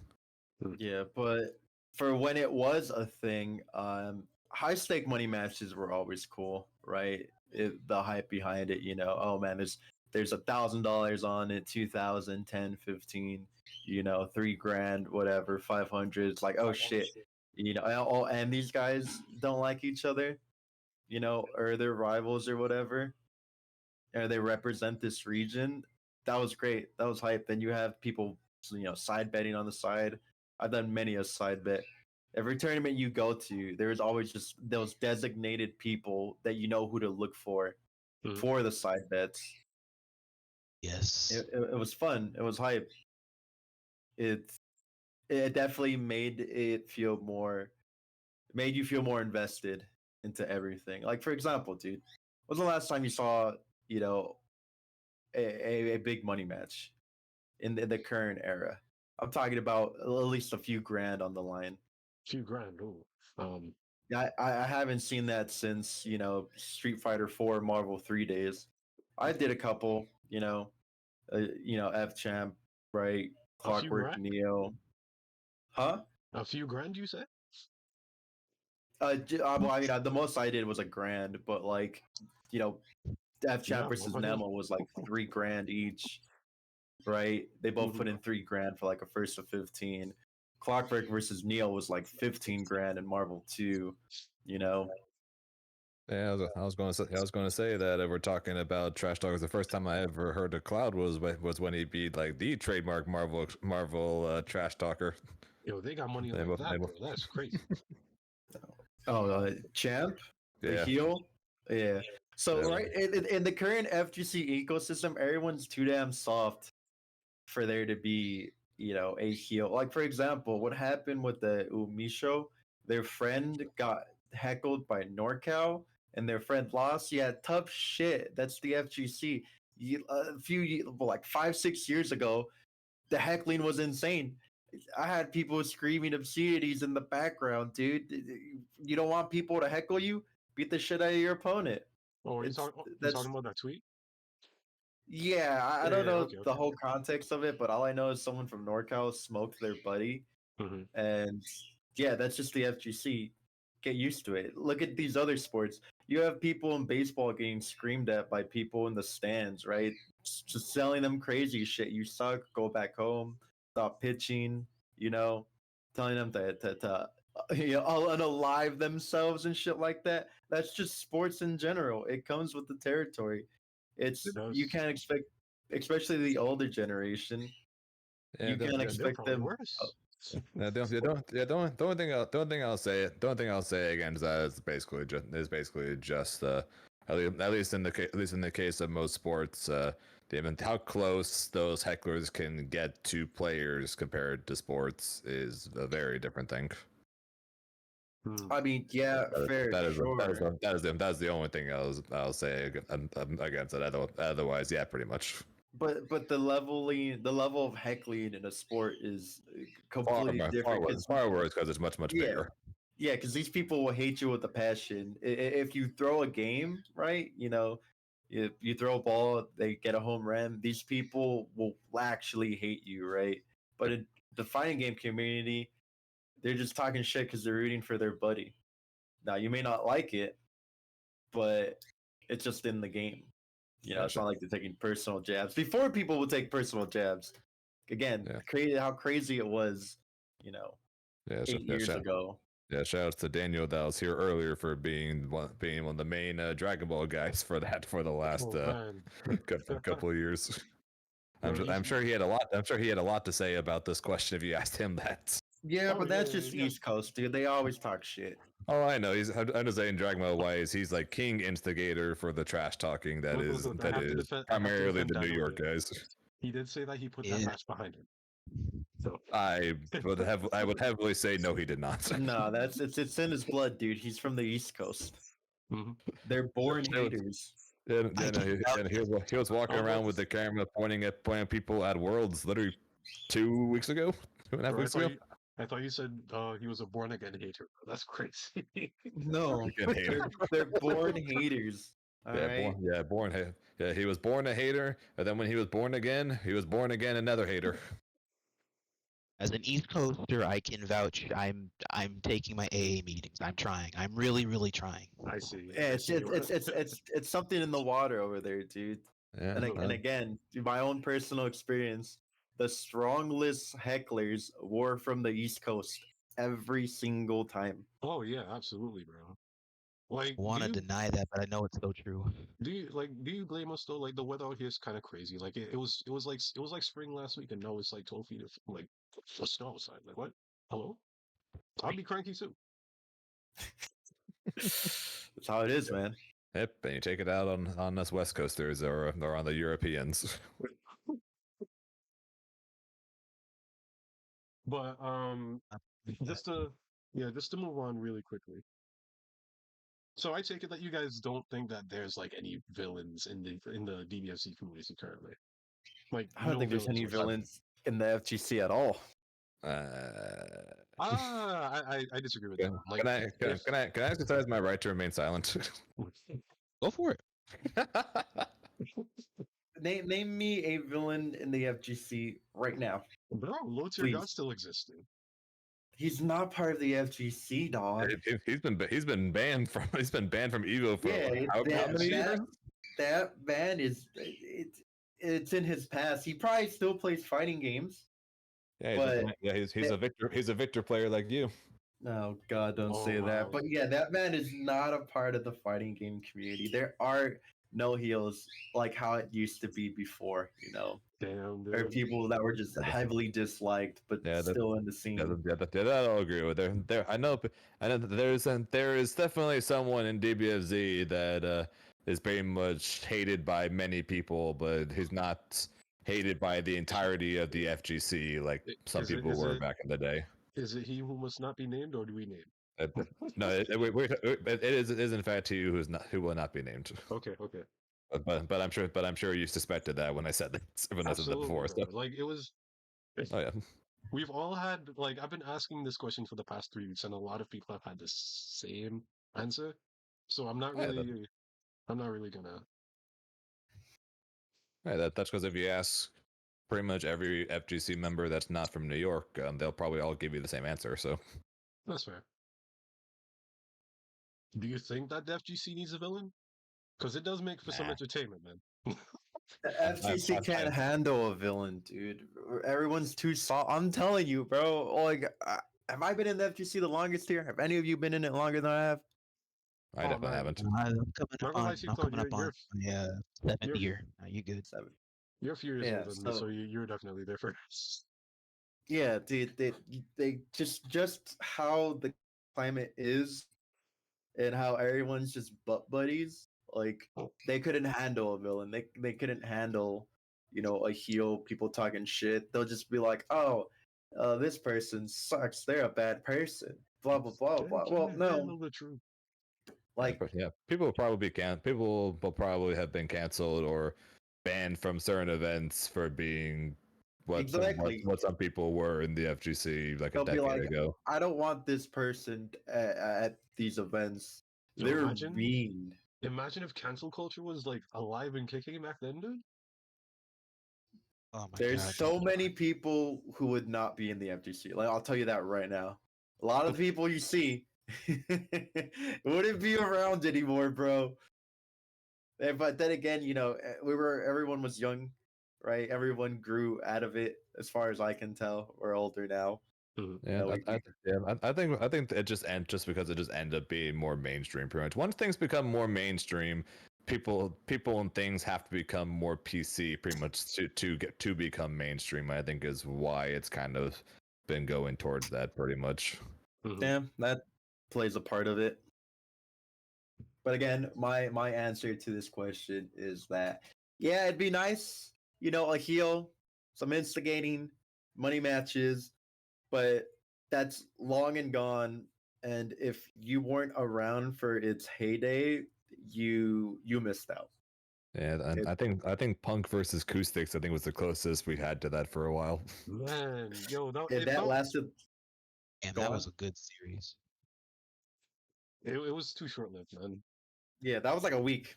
yeah, but for when it was a thing, high stake money matches were always cool, right? The hype behind it, oh man, there's $1,000 on it, 2,000, 10, 15, $3,000, whatever, 500. It's like, oh shit, and these guys don't like each other, or they're rivals or whatever, or they represent this region. That was great. That was hype. Then you have people, side betting on the side. I've done many a side bet. Every tournament you go to, there's always just those designated people that you know who to look for Mhm. the side bets. Yes. It was fun. It was hype. It it definitely made you feel more invested into everything. Like for example, dude, when's the last time you saw you know a big money match in the current era? I'm talking about at least a few grand on the line. Few grand. Ooh. Yeah, I haven't seen that since Street Fighter 4 Marvel 3 days. I did a couple, F Champ, right? A few Clockwork grand. Neo, huh? A few grand, you said? Well, I mean, the most I did was a grand, but like, you know, F Champ Yeah. versus Okay. Nemo was like $3,000 each, right? They both put Mhm. in $3,000 for like a first of 15. Clockwork versus Neo was like 15,000 in Marvel 2, you know. Yeah, I was going to say that if we're talking about trash talkers, the first time I ever heard of Cloud was when he beat like the trademark Marvel trash talker. Yo, they got money They like both- they that, bro. both- That's crazy. Oh, Champ, the Yeah, heel, yeah. So Yeah. right in the current FGC ecosystem, everyone's too damn soft for there to be a heel. Like for example, what happened with the Umisho? Their friend got heckled by NorCal, and their friend lost. Yeah, tough shit. That's the FGC. Like 5-6 years ago, the heckling was insane. I had people screaming obscenities in the background, dude. You don't want people to heckle you? Beat the shit out of your opponent. Oh, It's you that's talking about that tweet? yeah. I Yeah, don't yeah, know okay, the okay. whole context of it, but all I know is someone from NorCal smoked their buddy, Hmm. and yeah, that's just the FGC. Get used to it. Look at these other sports. You have people in baseball getting screamed at by people in the stands, right? Just selling them crazy shit. You suck. Go back home. Stop pitching. Telling them to unalive themselves and shit like that. That's just sports in general. It comes with the territory. It You does. can't expect, especially the older generation. yeah. You can't Yeah, they're expect probably them. worse. The only thing I'll say again is that it's basically just at least in the case of most sports, how close those hecklers can get to players compared to sports is a very different thing. Hmm. I mean, yeah, fair, sure. That's the only thing I'll say against it. Otherwise, yeah, pretty much. But the level of heckling in a sport is completely different. Because Far worse because it's much yeah, bigger. yeah, because these people will hate you with a passion. If you throw a game, right, you throw a ball, they get a home run. These people will actually hate you, right? But in the fighting game community, they're just talking shit because they're rooting for their buddy. Now you may not like it, but it's just in the game. It's Gotcha. not like they're taking personal jabs. Before people would take personal jabs. Again, Yeah. how crazy it was, you know. Yeah, 8 years ago. yeah. Shout out to Daniel that was here earlier for being one of the main Dragon Ball guys for the last man. couple of years. Bro, I'm sure he had a lot. I'm sure he had a lot to say about this question if you asked him that. Yeah, Oh, but that's yeah, just yeah. East Coast, dude. They always talk shit. Oh, I know. I'm just saying, Dragon Ball wise, he's like king instigator for the trash talking that Look, is look, I have to defend. I have to primarily defend the New Dano York here. guys. He did say that he put that Yeah. match behind him. So I would heavily say no, he did not. No, it's in his blood, dude. He's from the East Coast. mhm. They're born Yeah. haters. And, I and, can vouch. and he was walking Oh, around well, with the camera pointing people at Worlds literally 2 weeks ago, 2.5 bro, weeks ago. I thought you said he was a born again hater. That's crazy. No, Again, hater. they're born haters. All Yeah, right. yeah, he was born a hater, and then when he was born again another hater. As an East Coaster, I can vouch. I'm taking my AA meetings. I'm trying. I'm really, really trying. I see. Yeah, I it's see. it's something in the water over there, dude. Yeah, And again, through my own personal experience, the strongest hecklers were from the East Coast every single time. Oh yeah, absolutely, bro. Like, I want to deny that, but I know it's so true. do you blame us though? Like the weather out here is kind of crazy. Like it was like spring last week, and now it's like 12 feet of like snow outside. Like what? Hello? I'll be cranky too. That's how it is, man. Yep, and you take it out on us West Coasters or on the Europeans. But just to just to move on really quickly. So I take it that you guys don't think that there's like any villains in the DBFC community currently. Like I don't no think there's any whatsoever. villains in the FGC at all. I disagree with that one. Like, Can I exercise my right to remain silent? Go for it. Name me a villain in the FGC right now. bro, low tier Please. god still existing. He's not part of the FGC, dog. He's been banned from Evo for Yeah, how many years? that ban is it's in his past. He probably still plays fighting games. Yeah, But he's a Victor player like you. Oh God, don't Oh, say wow. that. But yeah, that man is not a part of the fighting game community. There are no heels like how it used to be before, you know. Damn, There are dude. people that were just heavily disliked, but Yeah, that- still in the scene. That I'll agree with. I know that there is definitely someone in DBFZ that is very much hated by many people, but he's not hated by the entirety of the FGC like some Is it- people is were it- back in the day. Is it he who must not be named, or do we name? No, it is in fact he who will not be named. Okay, okay. But I'm sure you suspected that when I said that Absolutely, before. bro. So. Like it was. Oh yeah. We've all had like I've been asking this question for the past 3 weeks, and a lot of people have had the same answer. So I'm not Yeah, really gonna. Yeah, that's because if you ask pretty much every FGC member that's not from New York, they'll probably all give you the same answer. So That's fair. Do you think that the FGC needs a villain? Because it does make for some Nah. entertainment, man. The FGC can't handle a villain, dude. Everyone's too soft. I'm telling you, bro. Like, have I been in the FGC the longest here? Have any of you been in it longer than I have? I Oh, definitely man. haven't. I'm Not gonna lie to you, Claude, my seventh you're- year. No, you good? You're a few years Yeah, older than me, so so- you're definitely there first. Yeah, dude. They just how the climate is, and how everyone's just butt buddies. Like they couldn't handle a villain. They couldn't handle, you know, a heel. People talking shit. They'll just be like, oh, this person sucks. They're a bad person. Blah blah blah blah. Well, Can't no, handle the truth. like People will probably people will probably have been canceled or banned from certain events for being Exactly. what some people were in the FGC like a they'll be decade like, ago. I don't want this person at these events. Yo, They're imagine- mean. Imagine if cancel culture was like alive and kicking back then, dude. Oh my There's god. so many people who would not be in the FGC. Like I'll tell you that right now. A lot of the people you see wouldn't be around anymore, bro. But then again, you know, everyone was young, right? Everyone grew out of it, as far as I can tell. We're older now. Mhm. Yeah, I think it just because it just ended up being more mainstream. Pretty much, once things become more mainstream, people and things have to become more PC. Pretty much to become mainstream. I think is why it's kind of been going towards that. Pretty much. Mhm. Yeah, that plays a part of it. But again, my answer to this question is that yeah, it'd be nice, a heel, some instigating, money matches, but that's long and gone. And if you weren't around for its heyday, you missed out. Yeah, and I think Punk versus Acoustics I think was the closest we had to that for a while. Man, yo, And it that felt lasted. And Go that on. was a good series. it was too short lived, man. Yeah, that was like a week.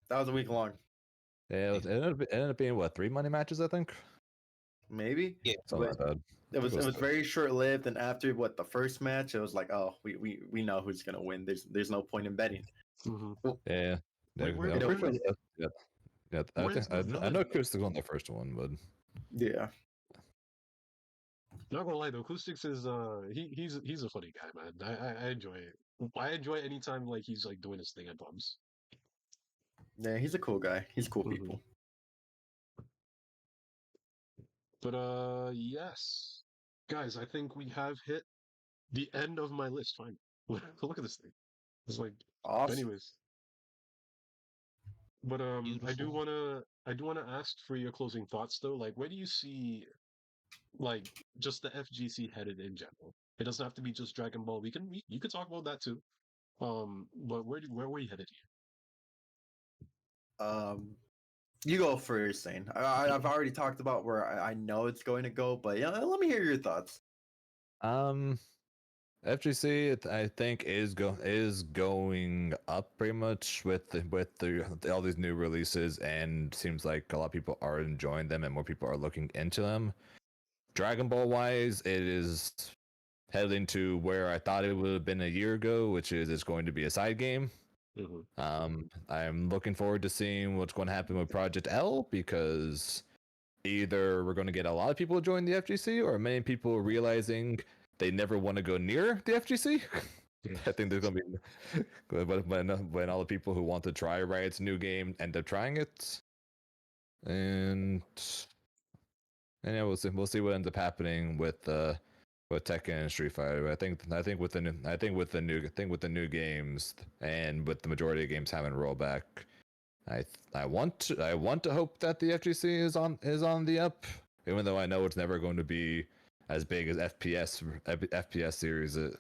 That was a week long, Yeah, it ended up being what 3 money matches I think. maybe. Yeah. Something But like that. it was It was- very short lived. And after the first match, it was like, oh, we know who's gonna win. There's no point in betting. Mhm. Yeah, Wait, yeah, I'm pretty sure. Yeah, yeah. where's the I villain, know though? Acoustics on the first one, but Yeah. Not gonna lie though, Acoustics is he's a funny guy, man. I enjoy it. I enjoy it anytime like he's like doing his thing at pubs. Yeah, he's a cool guy. He's cool Mhm. people. But yes, guys, I think we have hit the end of my list. Fine, look at this thing. It's like, Awesome. anyways. But Beautiful. I do wanna ask for your closing thoughts though. Like, where do you see like just the FGC headed in general? It doesn't have to be just Dragon Ball. You could talk about that too. But where were you headed You go first, Zane. I've already talked about where I know it's going to go, but yeah, let me hear your thoughts. FGC I think is going up pretty much with all these new releases, and seems like a lot of people are enjoying them and more people are looking into them. Dragon Ball wise, it is heading to where I thought it would have been a year ago, which is it's going to be a side game. here? Mhm. I'm looking forward to seeing what's going to happen with Project L, because either we're going to get a lot of people join the FGC or many people realizing they never want to go near the FGC. I think there's going to be when all the people who want to try Riot's new game end up trying it, and yeah, we'll see what ends up happening with Tekken and Street Fighter. I think with the new games and with the majority of games having rollback, I want to hope that the FGC is on the up, even though I know it's never going to be as big as FPS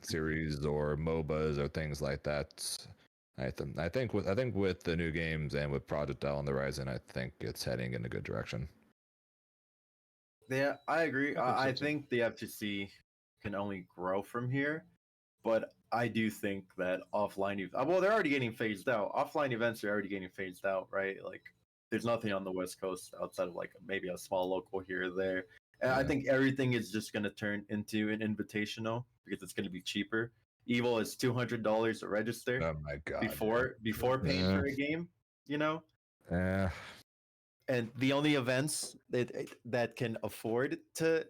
series or MOBAs or things like that. I think with the new games and with Project L on the horizon, I think it's heading in a good direction. Yeah, I agree. I think so I too. think the FGC can only grow from here, but I do think that well, they're already getting phased out. Offline events are already getting phased out, right? Like, there's nothing on the West Coast outside of like maybe a small local here or there. And I Yeah. think everything is just going to turn into an invitational because it's going to be cheaper. Evil is $200 a register Oh my god. before paying Yeah. for a game, you know. Yeah. And the only events that can afford to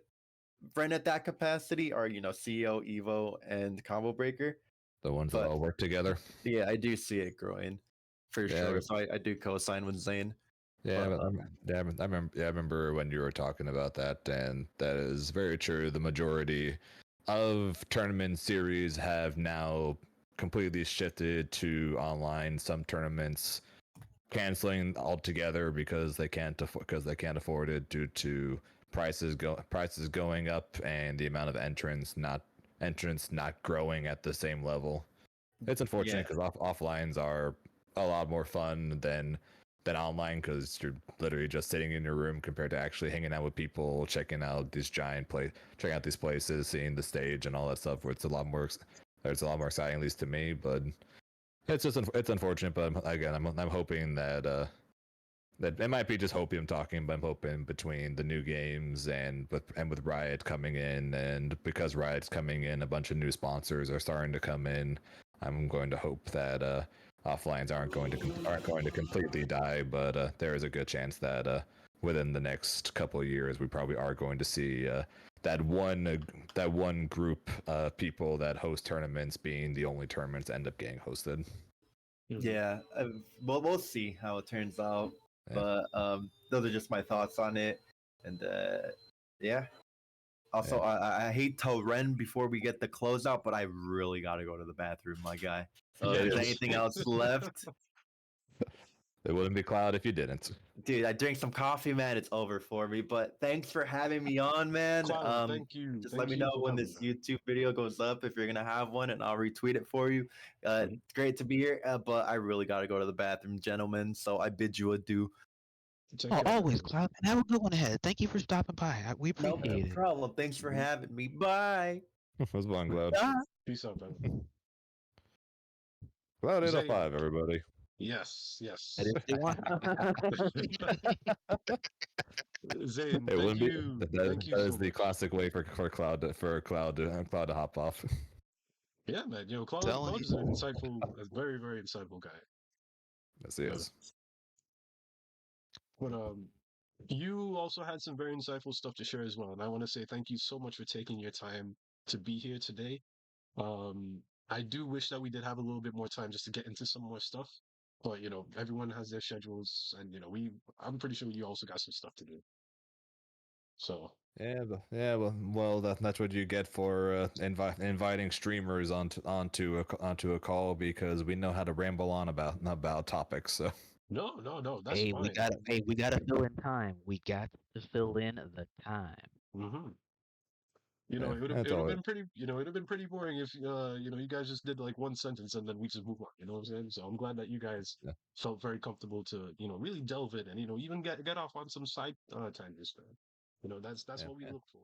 run at that capacity are CEO, Evo, and Combo Breaker. The ones that But all work together. yeah, I do see it growing for Yeah, sure. So I do co-sign with Zane. Yeah, But, I remember when you were talking about that, and that is very true. The majority of tournament series have now completely shifted to online. Some tournaments canceling altogether because they can't afford it due to prices going up and the amount of entrants not growing at the same level. It's unfortunate yeah, because offlines are a lot more fun than online, because you're literally just sitting in your room compared to actually hanging out with people, checking out checking out these places, seeing the stage and all that stuff. Where it's a lot more exciting, at least to me. But it's unfortunate. But again, I'm hoping that that it might be just hopium talking, but I'm hoping between the new games and with Riot coming in, and because Riot's coming in, a bunch of new sponsors are starting to come in. I'm going to hope that offlines aren't going to completely die, but there is a good chance that within the next couple of years, we probably are going to see that one group people that host tournaments being the only tournaments that end up getting hosted. Yeah, we'll see how it turns out. Yeah. But those are just my thoughts on it, and yeah. Also, I hate to run before we get the closeout, but I really got to go to the bathroom, my guy. So if Yeah, there's yes. anything else left, It wouldn't be Cloud if you didn't. dude, I drank some coffee, man. It's over for me. But thanks for having me on, man. Cloud, thank you. Just Thank let me you know for when coming, this man. YouTube video goes up if you're gonna have one, and I'll retweet it for you. Mhm. It's great to be here, but I really got to go to the bathroom, gentlemen. So I bid you adieu. Take Oh, care, always, man. Cloud. And have a good one ahead. Thank you for stopping by. We No appreciate it. problem. Thanks for Mhm. having me. Bye. What's one, Cloud? Peace out, man. Cloud Zane. 805, everybody. Yes, yes. That if they want. Zane, It thank wouldn't be. you. Thank you That so is the much. classic way for Cloud to hop off. Yeah, man. Telling Cloud is an insightful, a very, very insightful guy. Yes, he Yeah. is. But you also had some very insightful stuff to share as well, and I want to say thank you so much for taking your time to be here today. I do wish that we did have a little bit more time just to get into some more stuff, but everyone has their schedules, and I'm pretty sure you also got some stuff to do. So Well, that's what you get for inviting streamers onto a call, because we know how to ramble on about topics. So no, that's Hey, fine. we gotta fill in time. We got to fill in the time. Mm-hmm. yeah, It would have that's it would all. have been pretty it would have been pretty boring if you guys just did like one sentence and then we just move on. You know what I'm saying? So I'm glad that you guys Yeah. felt very comfortable to really delve in and even get off on some side tangents, man. That's Yeah. what we look for.